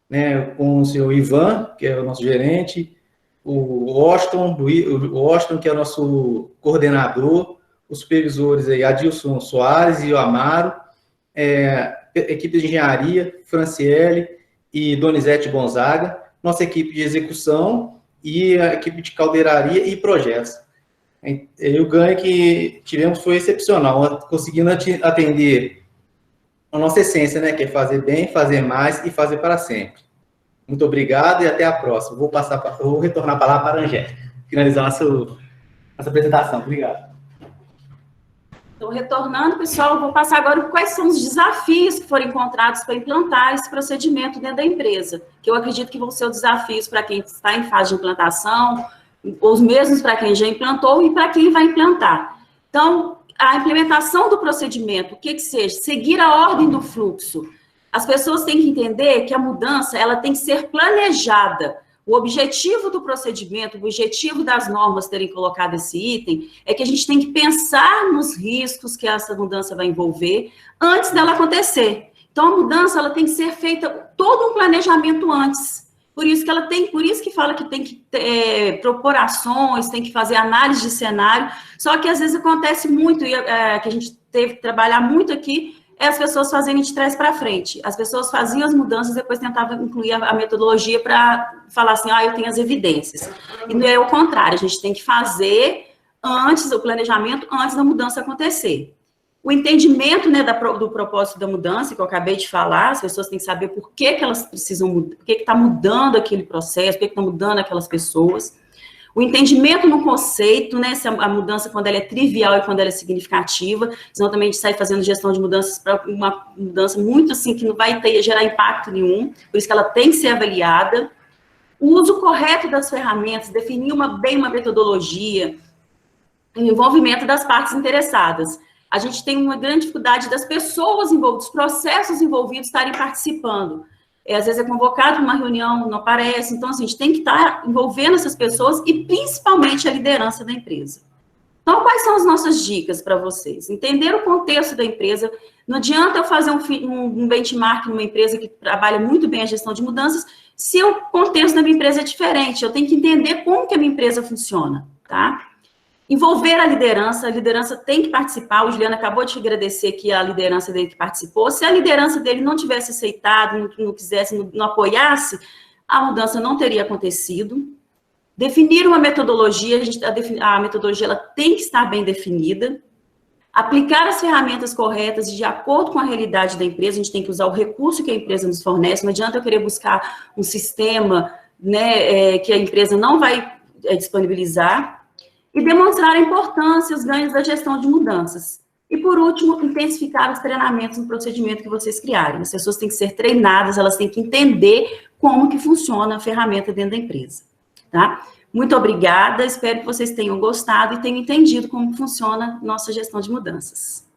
né, com o senhor Ivan, que é o nosso gerente, o Washington, que é o nosso coordenador, os supervisores aí, Adilson Soares e o Amaro, equipe de engenharia, Franciele e Donizete Gonzaga, nossa equipe de execução e a equipe de caldeiraria e projetos. E o ganho que tivemos foi excepcional, conseguindo atender a nossa essência, né, que é fazer bem, fazer mais e fazer para sempre. Muito obrigado e até a próxima. Vou retornar a palavra para a Angélica, finalizar nossa apresentação. Obrigado. Então, retornando, pessoal, vou passar agora quais são os desafios que foram encontrados para implantar esse procedimento dentro da empresa, que eu acredito que vão ser os desafios para quem está em fase de implantação, os mesmos para quem já implantou e para quem vai implantar. Então, a implementação do procedimento, o que seja, seguir a ordem do fluxo. As pessoas têm que entender que a mudança, ela tem que ser planejada. O objetivo do procedimento, o objetivo das normas terem colocado esse item, é que a gente tem que pensar nos riscos que essa mudança vai envolver antes dela acontecer. Então, a mudança, ela tem que ser feita todo um planejamento antes. Por isso que fala que tem que propor ações, tem que fazer análise de cenário, só que às vezes acontece muito, e que a gente teve que trabalhar muito aqui, as pessoas fazerem de trás para frente. As pessoas faziam as mudanças, depois tentavam incluir a metodologia para falar assim, eu tenho as evidências. E não é o contrário, a gente tem que fazer o planejamento antes da mudança acontecer. O entendimento, né, do propósito da mudança, que eu acabei de falar, as pessoas têm que saber por que elas precisam mudar, por que está mudando aquele processo, por que está mudando aquelas pessoas. O entendimento no conceito, né, se a mudança, quando ela é trivial e quando ela é significativa, senão também a gente sai fazendo gestão de mudanças para uma mudança muito assim, que não vai gerar impacto nenhum, por isso que ela tem que ser avaliada. O uso correto das ferramentas, definir bem uma metodologia, o envolvimento das partes interessadas. a gente tem uma grande dificuldade das pessoas envolvidas, dos processos envolvidos estarem participando. Às vezes é convocado para uma reunião, não aparece. Então, assim, a gente tem que estar envolvendo essas pessoas e principalmente a liderança da empresa. Então, quais são as nossas dicas para vocês? Entender o contexto da empresa. Não adianta eu fazer um benchmark numa empresa que trabalha muito bem a gestão de mudanças, se o contexto da minha empresa é diferente. Eu tenho que entender como que a minha empresa funciona, tá? Envolver a liderança tem que participar. O Juliano acabou de agradecer aqui a liderança dele que participou. Se a liderança dele não tivesse aceitado, não quisesse, não apoiasse, a mudança não teria acontecido. Definir uma metodologia, a metodologia ela tem que estar bem definida. Aplicar as ferramentas corretas e de acordo com a realidade da empresa, a gente tem que usar o recurso que a empresa nos fornece. Não adianta eu querer buscar um sistema, né, que a empresa não vai disponibilizar. E demonstrar a importância e os ganhos da gestão de mudanças. E, por último, intensificar os treinamentos no procedimento que vocês criarem. As pessoas têm que ser treinadas, elas têm que entender como que funciona a ferramenta dentro da empresa. Tá? Muito obrigada, espero que vocês tenham gostado e tenham entendido como funciona a nossa gestão de mudanças.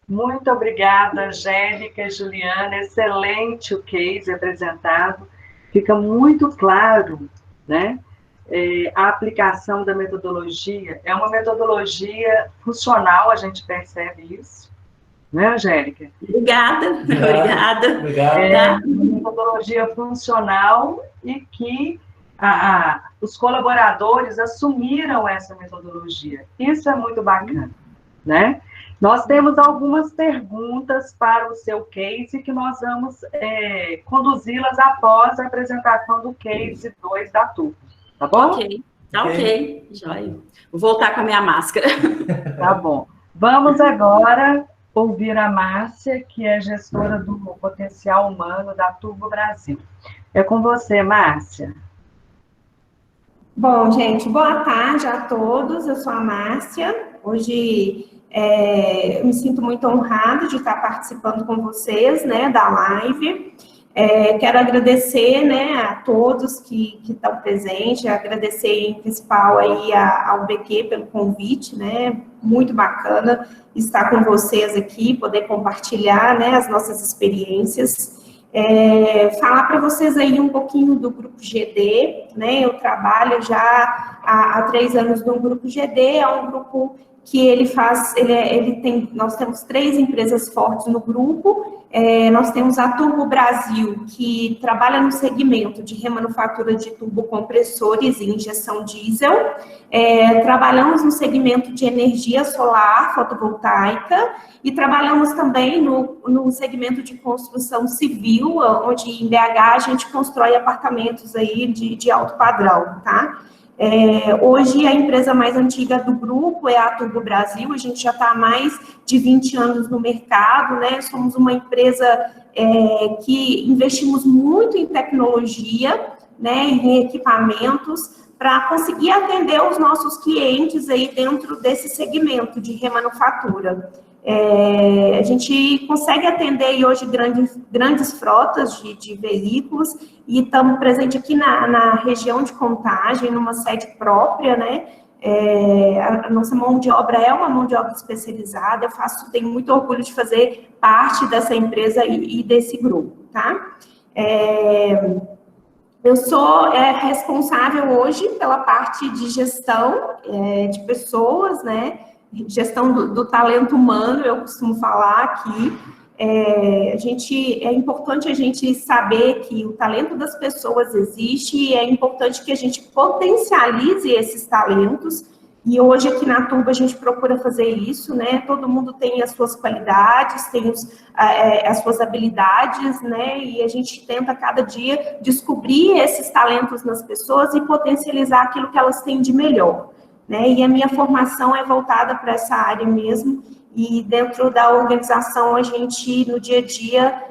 Muito obrigada, Angélica e Juliana. Excelente o case apresentado. Fica muito claro, né? A aplicação da metodologia é uma metodologia funcional, a gente percebe isso, né, Angélica? Obrigada. É uma metodologia funcional e que os colaboradores assumiram essa metodologia. Isso é muito bacana, né? Nós temos algumas perguntas para o seu case que nós vamos conduzi-las após a apresentação do case 2 da turma. Tá bom? Ok. Joia. Vou voltar com a minha máscara. Tá bom. Vamos agora ouvir a Márcia, que é gestora do Potencial Humano da Turbo Brasil. É com você, Márcia. Bom, gente, boa tarde a todos. Eu sou a Márcia. Hoje eu me sinto muito honrada de estar participando com vocês, né, da live. Quero agradecer, né, a todos que estão presentes, agradecer em principal aí ao UBQ pelo convite, né, muito bacana estar com vocês aqui, poder compartilhar, né, as nossas experiências, falar para vocês aí um pouquinho do Grupo GD, né, eu trabalho já há 3 anos no Grupo GD, é um grupo que nós temos 3 empresas fortes no grupo. Nós temos a Turbo Brasil, que trabalha no segmento de remanufatura de turbocompressores e injeção diesel. Trabalhamos no segmento de energia solar fotovoltaica e trabalhamos também no segmento de construção civil, onde em BH a gente constrói apartamentos aí de alto padrão, tá? Hoje, a empresa mais antiga do grupo é a Turbo Brasil, a gente já está há mais de 20 anos no mercado, né? Somos uma empresa que investimos muito em tecnologia, né, em equipamentos, para conseguir atender os nossos clientes aí dentro desse segmento de remanufatura. A gente consegue atender hoje grandes frotas de veículos e estamos presentes aqui na região de Contagem, numa sede própria, né? A nossa mão de obra é uma mão de obra especializada, tenho muito orgulho de fazer parte dessa empresa e desse grupo, tá? Eu sou responsável hoje pela parte de gestão de pessoas, né? Gestão do talento humano, eu costumo falar aqui. É importante a gente saber que o talento das pessoas existe e é importante que a gente potencialize esses talentos. E hoje aqui na Turbo a gente procura fazer isso, né? Todo mundo tem as suas qualidades, tem as suas habilidades, né? E a gente tenta cada dia descobrir esses talentos nas pessoas e potencializar aquilo que elas têm de melhor. Né? E a minha formação é voltada para essa área mesmo, e dentro da organização a gente, no dia a dia,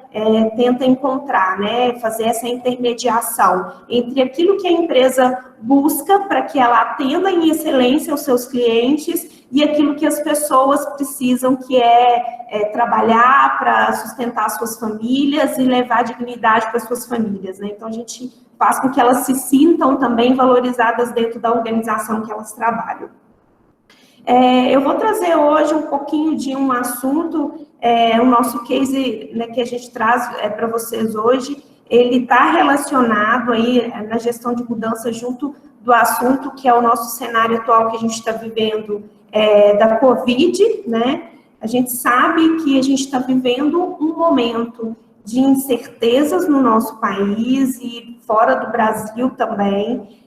tenta encontrar, né? Fazer essa intermediação entre aquilo que a empresa busca para que ela atenda em excelência os seus clientes e aquilo que as pessoas precisam, que é trabalhar para sustentar suas famílias e levar dignidade para suas famílias, né? Então, a gente faz com que elas se sintam também valorizadas dentro da organização que elas trabalham. Eu vou trazer hoje um pouquinho de um assunto, o nosso case, né, que a gente traz para vocês hoje, ele está relacionado aí na gestão de mudança junto do assunto que é o nosso cenário atual que a gente está vivendo da Covid, né? A gente sabe que a gente está vivendo um momento de incertezas no nosso país e fora do Brasil também.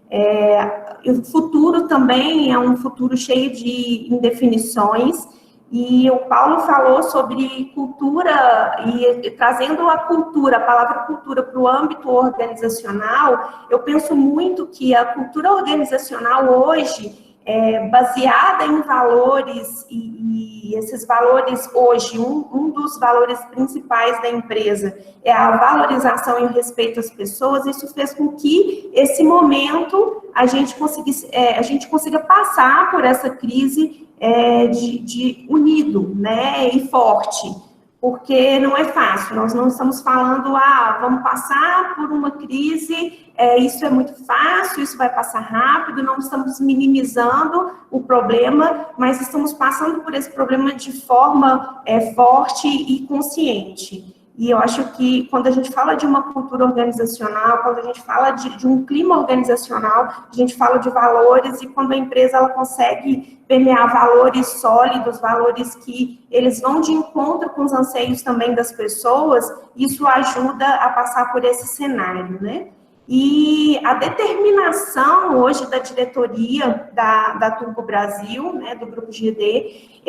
O futuro também é um futuro cheio de indefinições, e o Paulo falou sobre cultura, e trazendo a palavra cultura para o âmbito organizacional, eu penso muito que a cultura organizacional hoje, baseada em valores, e esses valores hoje, um dos valores principais da empresa é a valorização e o respeito às pessoas. Isso fez com que esse momento a gente consiga passar por essa crise de unido, né, e forte, porque não é fácil. Nós não estamos falando, vamos passar por uma crise, isso é muito fácil, isso vai passar rápido, não estamos minimizando o problema, mas estamos passando por esse problema de forma forte e consciente. E eu acho que quando a gente fala de uma cultura organizacional, quando a gente fala de um clima organizacional, a gente fala de valores, e quando a empresa ela consegue permear valores sólidos, valores que eles vão de encontro com os anseios também das pessoas, isso ajuda a passar por esse cenário, né? E a determinação hoje da diretoria da Turbo Brasil, né, do Grupo GD,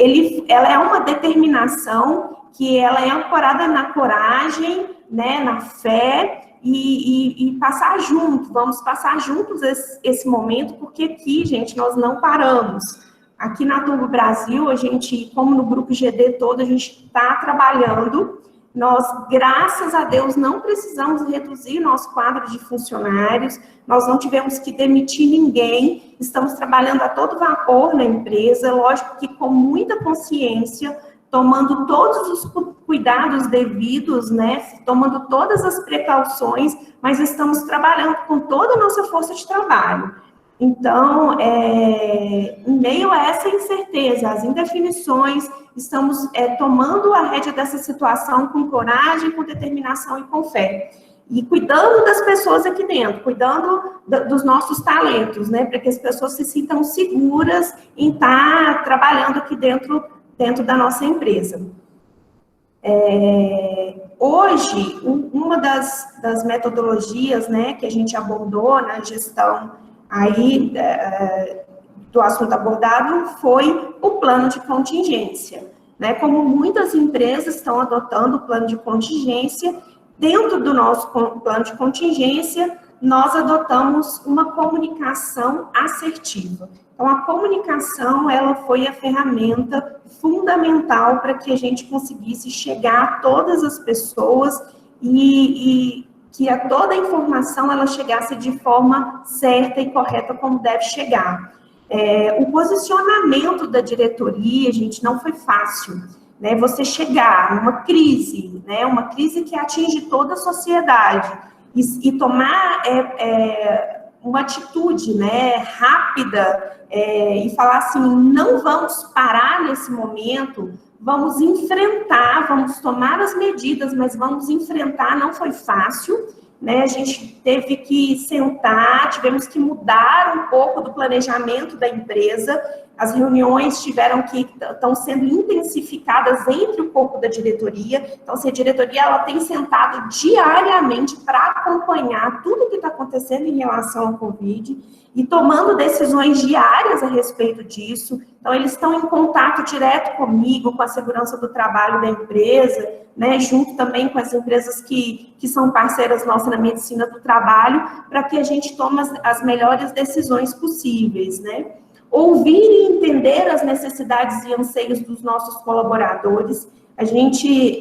ela é uma determinação que ela é ancorada na coragem, né, na fé, e passar junto, vamos passar juntos esse momento, porque aqui, gente, nós não paramos. Aqui na Turbo Brasil, a gente, como no Grupo GD todo, a gente está trabalhando. Nós, graças a Deus, não precisamos reduzir nosso quadro de funcionários, nós não tivemos que demitir ninguém, estamos trabalhando a todo vapor na empresa, lógico que com muita consciência, tomando todos os cuidados devidos, né, tomando todas as precauções, mas estamos trabalhando com toda a nossa força de trabalho. Então, em meio a essa incerteza, as indefinições, estamos tomando a rédea dessa situação com coragem, com determinação e com fé. E cuidando das pessoas aqui dentro, cuidando dos nossos talentos, né, para que as pessoas se sintam seguras em estar trabalhando aqui dentro da nossa empresa. Hoje, uma das metodologias, né, que a gente abordou na gestão aí do assunto abordado foi o plano de contingência, né? Como muitas empresas estão adotando o plano de contingência, dentro do nosso plano de contingência, nós adotamos uma comunicação assertiva. Então, a comunicação, ela foi a ferramenta fundamental para que a gente conseguisse chegar a todas as pessoas e que toda a informação, ela chegasse de forma certa e correta, como deve chegar. O posicionamento da diretoria, gente, não foi fácil, né? Você chegar numa crise, né? Uma crise que atinge toda a sociedade e tomar uma atitude, né, rápida, e falar assim, não vamos parar nesse momento, vamos enfrentar, vamos tomar as medidas, mas vamos enfrentar, não foi fácil, né? A gente teve que sentar, tivemos que mudar um pouco do planejamento da empresa, as reuniões estão sendo intensificadas entre o corpo da diretoria, então, assim, a diretoria ela tem sentado diariamente para acompanhar tudo o que está acontecendo em relação ao Covid e tomando decisões diárias a respeito disso. Então, eles estão em contato direto comigo, com a segurança do trabalho da empresa, né, junto também com as empresas que são parceiras nossas na medicina do trabalho, para que a gente tome as melhores decisões possíveis, né? Ouvir e entender as necessidades e anseios dos nossos colaboradores. A gente,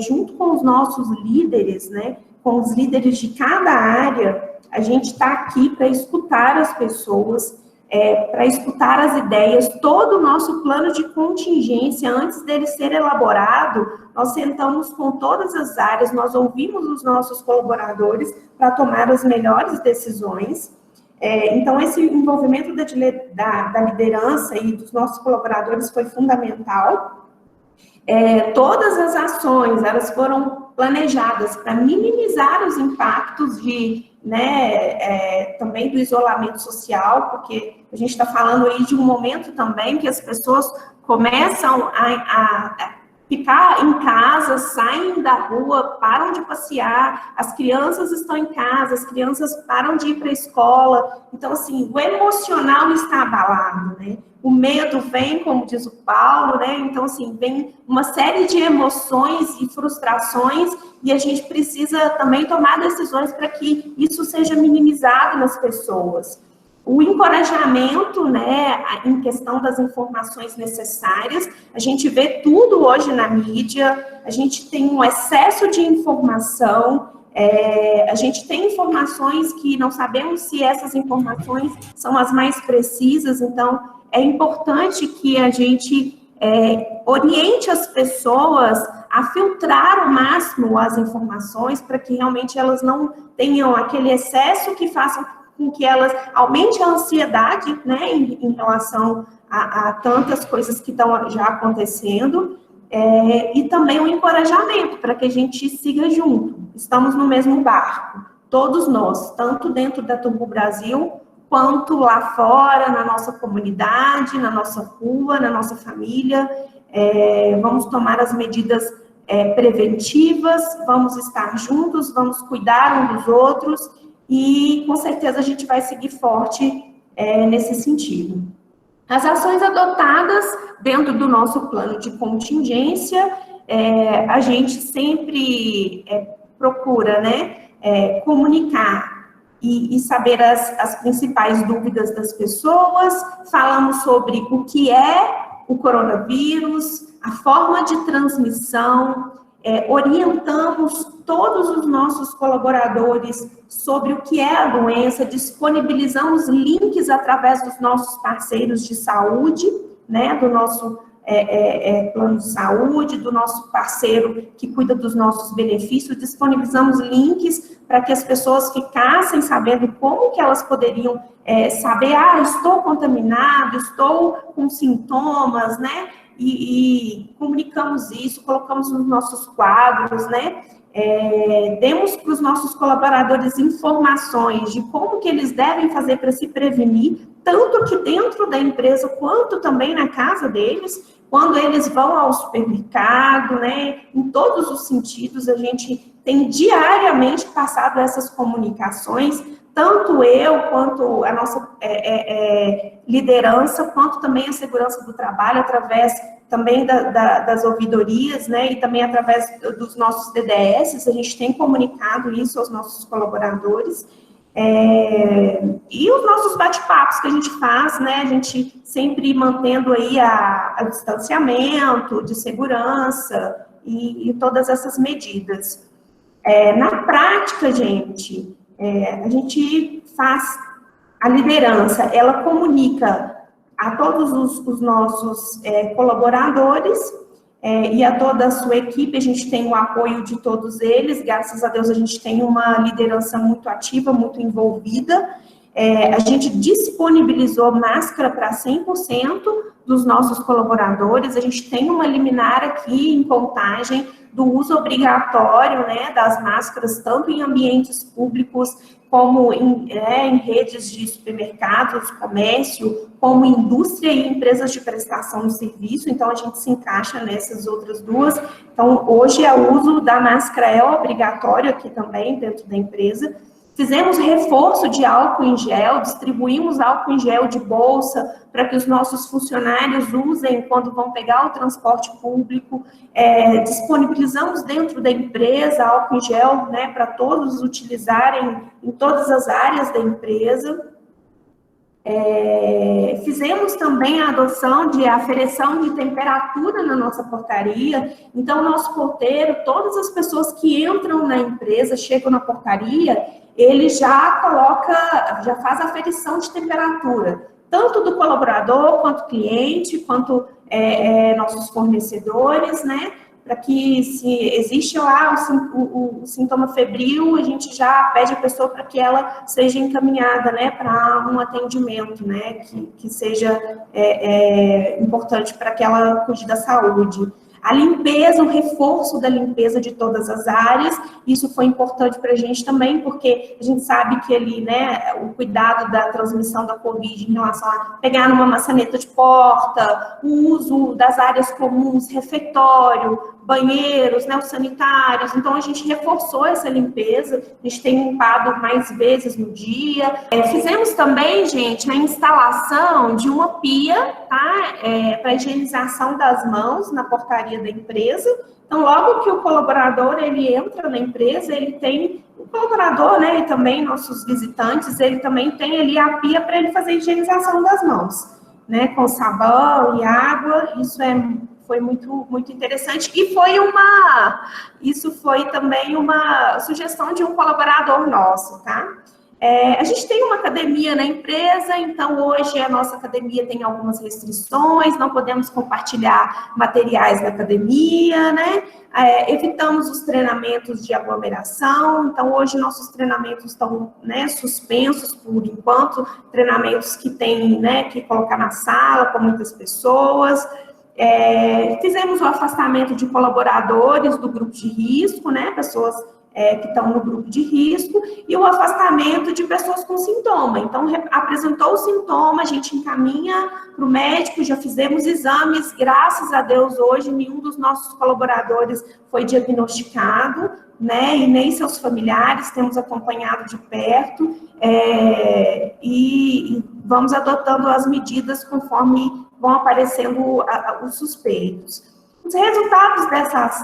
junto com os nossos líderes, né, com os líderes de cada área, a gente está aqui para escutar as pessoas, para escutar as ideias. Todo o nosso plano de contingência, antes dele ser elaborado, nós sentamos com todas as áreas, nós ouvimos os nossos colaboradores para tomar as melhores decisões. Então, esse envolvimento da liderança e dos nossos colaboradores foi fundamental. Todas as ações, elas foram planejadas para minimizar os impactos também do isolamento social, porque a gente está falando aí de um momento também que as pessoas começam a ficar em casa, saem da rua, param de passear, as crianças estão em casa, as crianças param de ir para a escola. Então, assim, o emocional está abalado, né? O medo vem, como diz o Paulo, né? Então, assim, vem uma série de emoções e frustrações e a gente precisa também tomar decisões para que isso seja minimizado nas pessoas. O encorajamento, né, em questão das informações necessárias, a gente vê tudo hoje na mídia, a gente tem um excesso de informação, a gente tem informações que não sabemos se essas informações são as mais precisas, então é importante que a gente oriente as pessoas a filtrar ao máximo as informações para que realmente elas não tenham aquele excesso que faça com que elas aumentem a ansiedade, né, em relação a tantas coisas que estão já acontecendo, e também o encorajamento para que a gente siga junto. Estamos no mesmo barco, todos nós, tanto dentro da Turbo Brasil, quanto lá fora, na nossa comunidade, na nossa rua, na nossa família. Vamos tomar as medidas preventivas, vamos estar juntos, vamos cuidar um dos outros, e com certeza a gente vai seguir forte nesse sentido. As ações adotadas dentro do nosso plano de contingência, a gente sempre procura, né, comunicar e saber as principais dúvidas das pessoas. Falamos sobre o que é o coronavírus, a forma de transmissão, orientamos todos os nossos colaboradores sobre o que é a doença, disponibilizamos links através dos nossos parceiros de saúde, né, do nosso plano de saúde, do nosso parceiro que cuida dos nossos benefícios, disponibilizamos links para que as pessoas ficassem sabendo como que elas poderiam saber, estou contaminado, estou com sintomas, né, e comunicamos isso, colocamos nos nossos quadros, né, demos para os nossos colaboradores informações de como que eles devem fazer para se prevenir, tanto aqui dentro da empresa, quanto também na casa deles, quando eles vão ao supermercado, né, em todos os sentidos, a gente tem diariamente passado essas comunicações, tanto eu, quanto a nossa liderança, quanto também a segurança do trabalho, através também das ouvidorias, né, e também através dos nossos DDS, a gente tem comunicado isso aos nossos colaboradores, e os nossos bate-papos que a gente faz, né, a gente sempre mantendo aí a distanciamento, de segurança e todas essas medidas. Na prática, gente, a gente faz a liderança, ela comunica a todos os nossos colaboradores e a toda a sua equipe. A gente tem o apoio de todos eles, graças a Deus a gente tem uma liderança muito ativa, muito envolvida. A gente disponibilizou máscara para 100% dos nossos colaboradores, a gente tem uma liminar aqui em Contagem do uso obrigatório, né, das máscaras, tanto em ambientes públicos, como em redes de supermercados, comércio, como indústria e empresas de prestação de serviço. Então, a gente se encaixa nessas outras duas. Então, hoje, o uso da máscara é obrigatório aqui também, dentro da empresa. Fizemos reforço de álcool em gel, distribuímos álcool em gel de bolsa para que os nossos funcionários usem quando vão pegar o transporte público. Disponibilizamos dentro da empresa álcool em gel, né, para todos utilizarem em todas as áreas da empresa. Fizemos também a adoção de aferição de temperatura na nossa portaria. Então, o nosso porteiro, todas as pessoas que entram na empresa, chegam na portaria, ele já faz a aferição de temperatura, tanto do colaborador, quanto cliente, quanto nossos fornecedores, né, para que, se existe lá o sintoma febril, a gente já pede a pessoa para que ela seja encaminhada, né, para um atendimento, né, que seja importante para que ela cuide da saúde. A limpeza, o reforço da limpeza de todas as áreas, isso foi importante para a gente também, porque a gente sabe que ali, né, o cuidado da transmissão da Covid em relação a pegar numa maçaneta de porta, o uso das áreas comuns, refeitório, banheiros, né, os sanitários, então a gente reforçou essa limpeza, a gente tem limpado mais vezes no dia. Fizemos também, gente, a instalação de uma pia, tá, para higienização das mãos na portaria da empresa. Então, logo que o colaborador, ele entra na empresa, ele tem, o colaborador, né, e também nossos visitantes, ele também tem ali a pia para ele fazer a higienização das mãos, né, com sabão e água. Isso foi muito, muito interessante, e isso foi também uma sugestão de um colaborador nosso, tá? A gente tem uma academia na empresa, então hoje a nossa academia tem algumas restrições, não podemos compartilhar materiais na academia, né? Evitamos os treinamentos de aglomeração, então hoje nossos treinamentos estão, né, suspensos por enquanto, treinamentos que tem, né, que colocar na sala com muitas pessoas. Fizemos o afastamento de colaboradores do grupo de risco, né, pessoas que estão no grupo de risco, e o afastamento de pessoas com sintoma. Então, apresentou o sintoma, a gente encaminha para o médico, já fizemos exames, graças a Deus, hoje, nenhum dos nossos colaboradores foi diagnosticado, né, e nem seus familiares, temos acompanhado de perto, e vamos adotando as medidas conforme vão aparecendo os suspeitos. Os resultados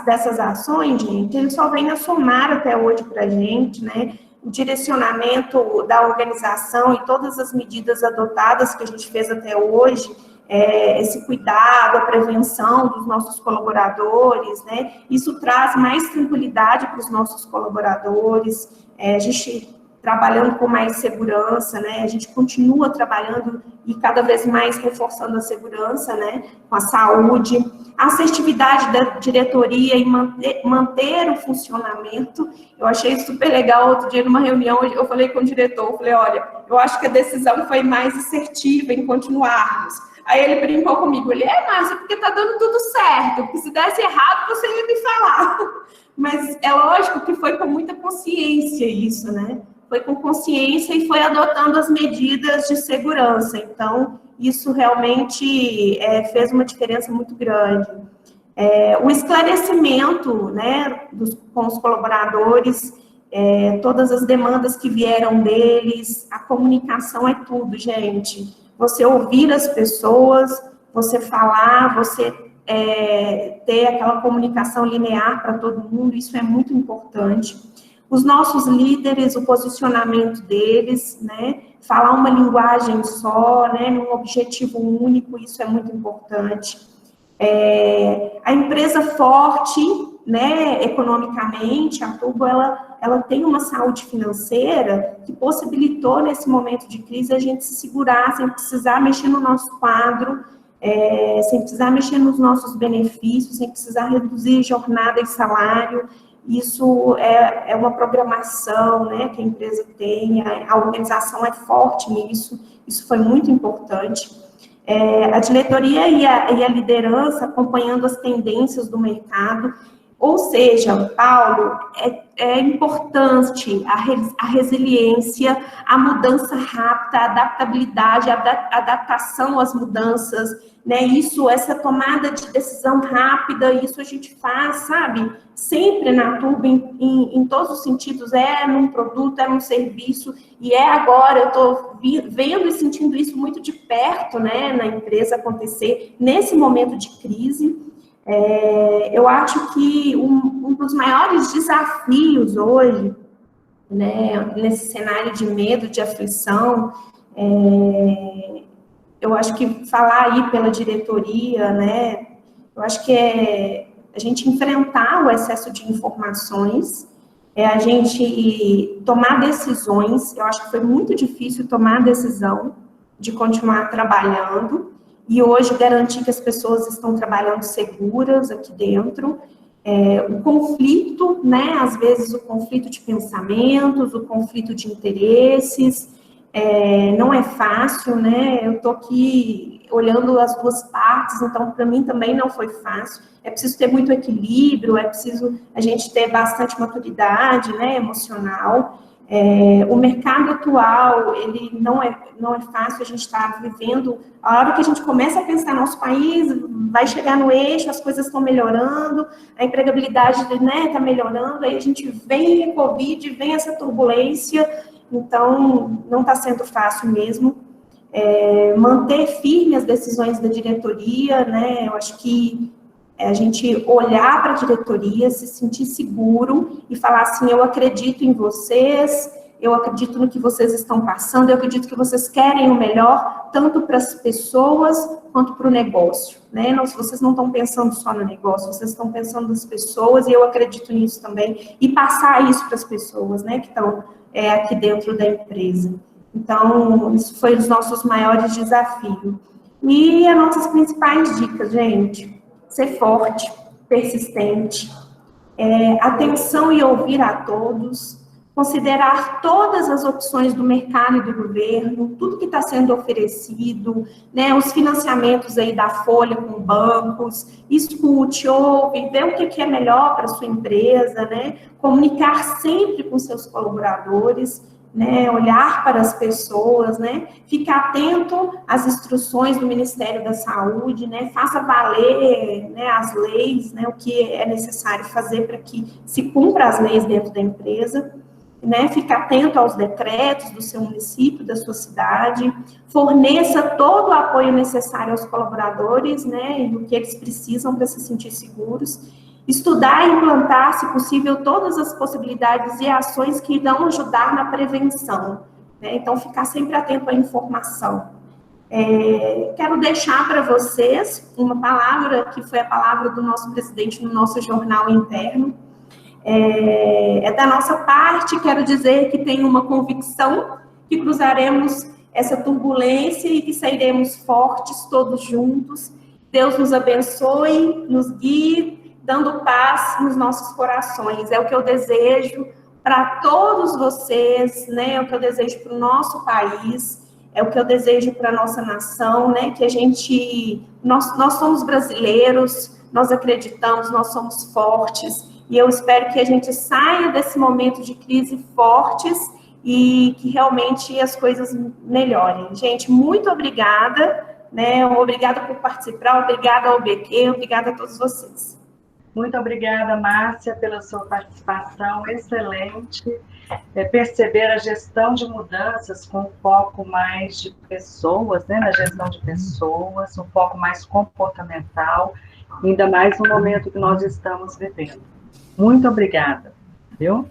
dessas ações, gente, eles só vêm a somar até hoje para a gente, né? O direcionamento da organização e todas as medidas adotadas que a gente fez até hoje, esse cuidado, a prevenção dos nossos colaboradores, né? Isso traz mais tranquilidade para os nossos colaboradores, a gente trabalhando com mais segurança, né? A gente continua trabalhando e cada vez mais reforçando a segurança, né? Com a saúde, a assertividade da diretoria em manter o funcionamento. Eu achei super legal, outro dia numa reunião, eu falei com o diretor, eu falei, olha, eu acho que a decisão foi mais assertiva em continuarmos. Aí ele brincou comigo, Márcia, porque tá dando tudo certo, porque se desse errado, você ia me falar. Mas é lógico que foi com muita consciência isso, né? Foi com consciência e foi adotando as medidas de segurança. Então, isso realmente fez uma diferença muito grande. O esclarecimento, né, com os colaboradores, todas as demandas que vieram deles, a comunicação é tudo, gente. Você ouvir as pessoas, você falar, você ter aquela comunicação linear para todo mundo, isso é muito importante. Os nossos líderes, o posicionamento deles, né, falar uma linguagem só, né, num objetivo único, isso é muito importante. A empresa forte, né, economicamente, a Turbo, ela tem uma saúde financeira que possibilitou, nesse momento de crise, a gente se segurar sem precisar mexer no nosso quadro, sem precisar mexer nos nossos benefícios, sem precisar reduzir jornada e salário. Isso é uma programação, né, que a empresa tem, a organização é forte nisso, isso foi muito importante. A diretoria e a liderança acompanhando as tendências do mercado, ou seja, Paulo, é importante a resiliência, a mudança rápida, a adaptabilidade, a adaptação às mudanças, né? Isso, essa tomada de decisão rápida, isso a gente faz, sabe? Sempre na Turbo, em todos os sentidos, num produto, num serviço, e agora, eu estou vendo e sentindo isso muito de perto, né, na empresa acontecer, nesse momento de crise. Eu acho que um dos maiores desafios hoje, né, nesse cenário de medo, de aflição, eu acho que falar aí pela diretoria, né, eu acho que a gente enfrentar o excesso de informações, a gente tomar decisões. Eu acho que foi muito difícil tomar a decisão de continuar trabalhando, e hoje garantir que as pessoas estão trabalhando seguras aqui dentro, o conflito, né, às vezes o conflito de pensamentos, o conflito de interesses, não é fácil, né, eu estou aqui olhando as duas partes, então para mim também não foi fácil, é preciso ter muito equilíbrio, é preciso a gente ter bastante maturidade, né, emocional. O mercado atual, ele não é fácil, a gente está vivendo, a hora que a gente começa a pensar nosso país, vai chegar no eixo, as coisas estão melhorando, a empregabilidade, né, está melhorando, aí a gente vem a Covid, vem essa turbulência, então não está sendo fácil mesmo. Manter firme as decisões da diretoria, né, eu acho que a gente olhar para a diretoria, se sentir seguro e falar assim, eu acredito em vocês, eu acredito no que vocês estão passando, eu acredito que vocês querem o melhor, tanto para as pessoas quanto para o negócio, né? Vocês não estão pensando só no negócio, vocês estão pensando nas pessoas, e eu acredito nisso também, e passar isso para as pessoas, né, que estão aqui dentro da empresa. Então, isso foi os nossos maiores desafios. E as nossas principais dicas, gente: ser forte, persistente, atenção e ouvir a todos, considerar todas as opções do mercado e do governo, tudo que está sendo oferecido, né, os financiamentos aí da Folha com bancos, escute, ouve, vê o que é melhor para a sua empresa, né, comunicar sempre com seus colaboradores, né, olhar para as pessoas, né, ficar atento às instruções do Ministério da Saúde, né, faça valer, né, as leis, né, o que é necessário fazer para que se cumpra as leis dentro da empresa, né, ficar atento aos decretos do seu município, da sua cidade, forneça todo o apoio necessário aos colaboradores, né, e o que eles precisam para se sentir seguros. Estudar e implantar, se possível, todas as possibilidades e ações que irão ajudar na prevenção, né? Então, ficar sempre atento à informação. Quero deixar para vocês uma palavra, que foi a palavra do nosso presidente no nosso jornal interno. Da nossa parte, quero dizer que tenho uma convicção que cruzaremos essa turbulência e que sairemos fortes todos juntos. Deus nos abençoe, nos guie, dando paz nos nossos corações. É o que eu desejo para todos vocês, né? É o que eu desejo para o nosso país, é o que eu desejo para a nossa nação, né? Que a gente, nós somos brasileiros, nós acreditamos, nós somos fortes, e eu espero que a gente saia desse momento de crise fortes e que realmente as coisas melhorem. Gente, muito obrigada, né? Obrigada por participar, obrigada ao BQ, obrigada a todos vocês. Muito obrigada, Márcia, pela sua participação excelente. Perceber a gestão de mudanças com foco mais de pessoas, né, na gestão de pessoas, um foco mais comportamental, ainda mais no momento que nós estamos vivendo. Muito obrigada, viu?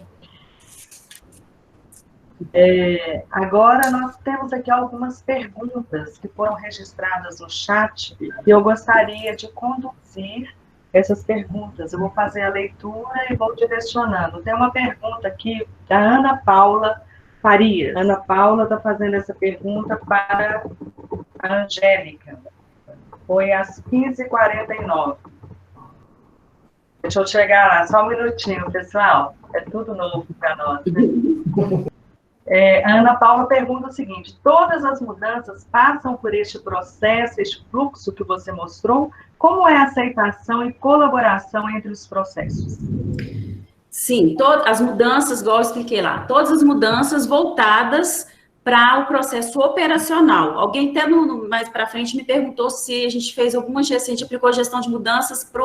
Agora nós temos aqui algumas perguntas que foram registradas no chat e eu gostaria de conduzir essas perguntas. Eu vou fazer a leitura e vou direcionando. Tem uma pergunta aqui da Ana Paula Farias. Ana Paula está fazendo essa pergunta para a Angélica. Foi às 15h49. Deixa eu chegar lá, só um minutinho, pessoal. É tudo novo para nós. A Ana Paula pergunta o seguinte: todas as mudanças passam por este processo, este fluxo que você mostrou? Como é a aceitação e colaboração entre os processos? Sim, todas as mudanças, igual eu expliquei lá, todas as mudanças voltadas para o processo operacional. Alguém até mais para frente me perguntou se a gente fez alguma gestão, a gente aplicou a gestão de mudanças para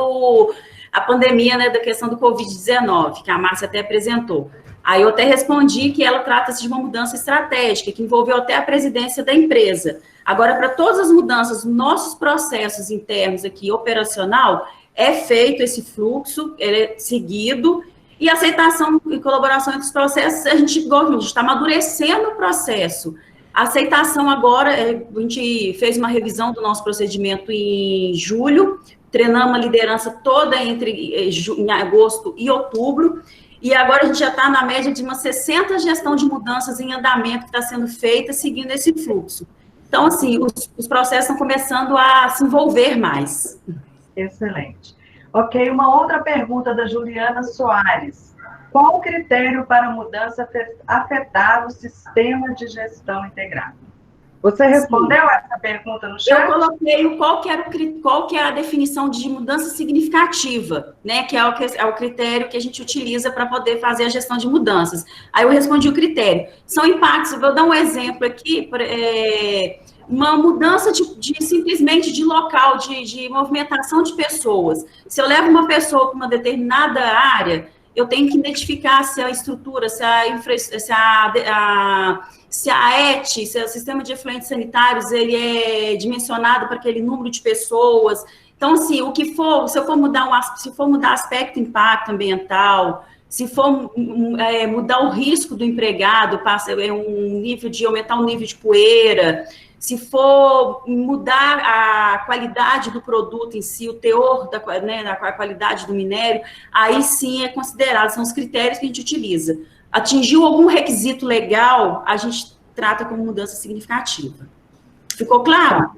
a pandemia, né, da questão do Covid-19, que a Márcia até apresentou. Aí eu até respondi que ela trata-se de uma mudança estratégica, que envolveu até a presidência da empresa. Agora, para todas as mudanças, nossos processos internos aqui, operacional, é feito esse fluxo, ele é seguido, e aceitação e colaboração entre os processos, a gente está amadurecendo o processo. A aceitação agora, a gente fez uma revisão do nosso procedimento em julho, treinamos a liderança toda em agosto e outubro, e agora a gente já está na média de umas 60 gestão de mudanças em andamento que está sendo feita, seguindo esse fluxo. Então, assim, os processos estão começando a se envolver mais. Excelente. Ok, uma outra pergunta da Juliana Soares. Qual o critério para a mudança afetar o sistema de gestão integrado? Você respondeu essa pergunta no chat? Eu coloquei qual que é a definição de mudança significativa, né? Que é o critério que a gente utiliza para poder fazer a gestão de mudanças. Aí eu respondi o critério. São impactos, eu vou dar um exemplo aqui, uma mudança simplesmente de local, de movimentação de pessoas. Se eu levo uma pessoa para uma determinada área, eu tenho que identificar se a estrutura, se a ET, se o sistema de efluentes sanitários, ele é dimensionado para aquele número de pessoas. Então, assim, se for mudar aspecto impacto ambiental, se for mudar o risco do empregado, aumentar o nível de poeira, se for mudar a qualidade do produto em si, o teor da qualidade do minério, aí sim é considerado, são os critérios que a gente utiliza. Atingiu algum requisito legal, a gente trata como mudança significativa. Ficou claro?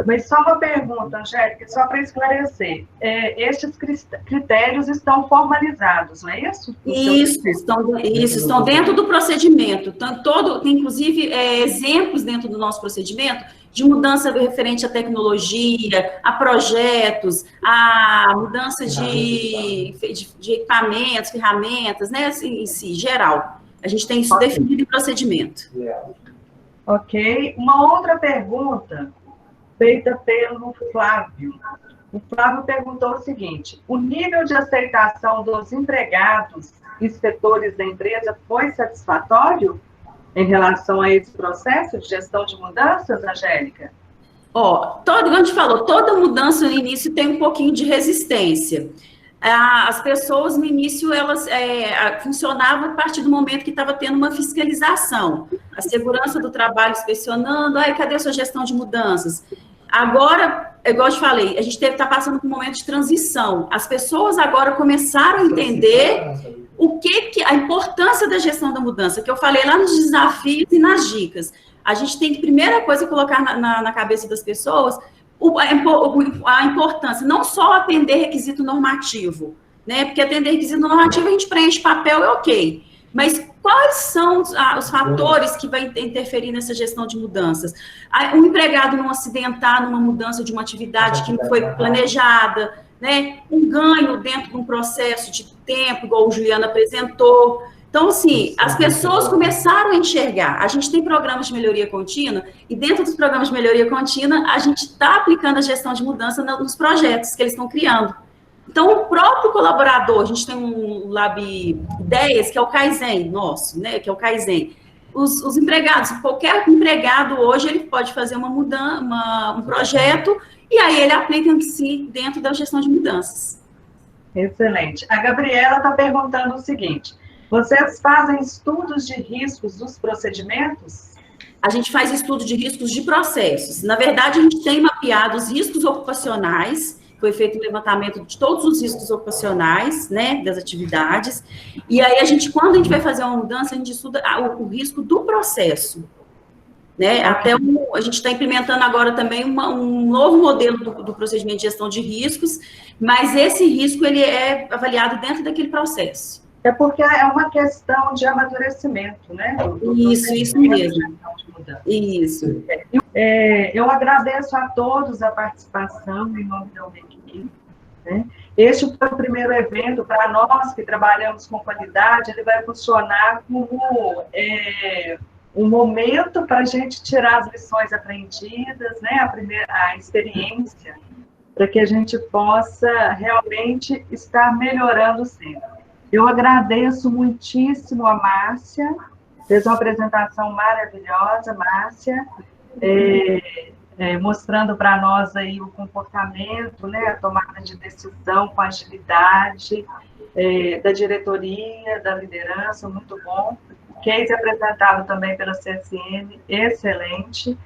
Mas só uma pergunta, Angélica, só para esclarecer. Estes critérios estão formalizados, não é isso? Isso, estão dentro do procedimento. Tem, inclusive, exemplos dentro do nosso procedimento de mudança referente à tecnologia, a projetos, a mudança de equipamentos, ferramentas, né, em si, geral. A gente tem isso definido em procedimento. Ok. Uma outra pergunta feita pelo Flávio. O Flávio perguntou o seguinte: o nível de aceitação dos empregados e setores da empresa foi satisfatório em relação a esse processo de gestão de mudanças, Angélica? Como a gente falou, toda mudança no início tem um pouquinho de resistência. As pessoas, no início, elas funcionavam a partir do momento que estava tendo uma fiscalização. A segurança do trabalho inspecionando, cadê a sua gestão de mudanças? Agora, igual eu te falei, a gente está passando por um momento de transição. As pessoas agora começaram a entender a importância da gestão da mudança, que eu falei lá nos desafios e nas dicas. A gente tem que, primeira coisa, colocar na cabeça das pessoas a importância, não só atender requisito normativo, né? Porque atender requisito normativo a gente preenche papel, ok. Mas quais são os fatores que vão interferir nessa gestão de mudanças? Um empregado não acidentar numa mudança de uma atividade que não foi planejada, né? Um ganho dentro de um processo de tempo, igual o Juliano apresentou. Então, assim, as pessoas começaram a enxergar. A gente tem programas de melhoria contínua, e dentro dos programas de melhoria contínua, a gente está aplicando a gestão de mudança nos projetos que eles estão criando. Então, o próprio colaborador, a gente tem um Lab Ideias, que é o Kaizen nosso, né, que é o Kaizen. Os empregados, qualquer empregado hoje, ele pode fazer um projeto, e aí ele aplica em si dentro da gestão de mudanças. Excelente. A Gabriela está perguntando o seguinte: vocês fazem estudos de riscos dos procedimentos? A gente faz estudo de riscos de processos. Na verdade, a gente tem mapeado os riscos ocupacionais, foi feito um levantamento de todos os riscos ocupacionais, né, das atividades, e aí quando a gente vai fazer uma mudança, a gente estuda o risco do processo, né, a gente está implementando agora também um novo modelo do procedimento de gestão de riscos, mas esse risco, ele é avaliado dentro daquele processo. É porque é uma questão de amadurecimento, né? Isso mesmo. Isso. Eu agradeço a todos a participação em nome da UBQ, né? Este foi o primeiro evento para nós que trabalhamos com qualidade, ele vai funcionar como um momento para a gente tirar as lições aprendidas, né? A experiência, para que a gente possa realmente estar melhorando sempre. Eu agradeço muitíssimo a Márcia, fez uma apresentação maravilhosa, Márcia, mostrando para nós aí o comportamento, né, a tomada de decisão com agilidade da diretoria, da liderança, muito bom. Case apresentado também pela CSN, excelente.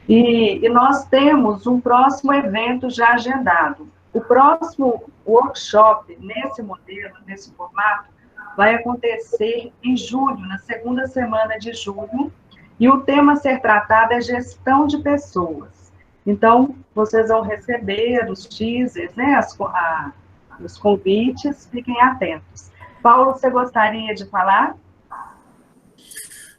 E nós temos um próximo evento já agendado. O próximo workshop, nesse modelo, nesse formato, vai acontecer em julho, na segunda semana de julho, e o tema a ser tratado é gestão de pessoas. Então, vocês vão receber os teasers, né, os convites, fiquem atentos. Paulo, você gostaria de falar?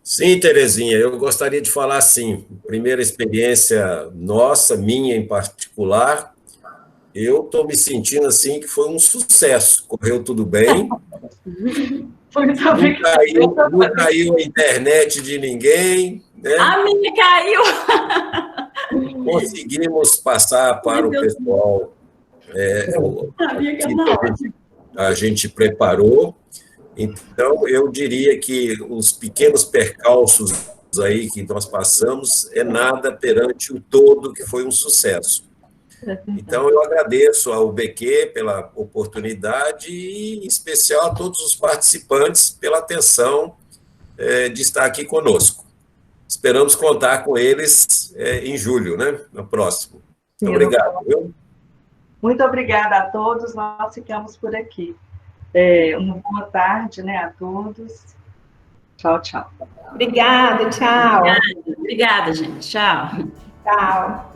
Sim, Terezinha, eu gostaria de falar assim, primeira experiência nossa, minha em particular, eu estou me sentindo assim que foi um sucesso, correu tudo bem, não caiu a internet de ninguém, né? A minha caiu! Conseguimos passar para o pessoal que a gente preparou. Então, eu diria que os pequenos percalços aí que nós passamos é nada perante o todo que foi um sucesso. Então, eu agradeço ao BQ pela oportunidade e, em especial, a todos os participantes pela atenção de estar aqui conosco. Esperamos contar com eles em julho, né? No próximo. Muito obrigado. Muito obrigada a todos, nós ficamos por aqui. Uma boa tarde, né, a todos. Tchau, tchau. Obrigada, tchau. Obrigada, gente. Tchau. Tchau.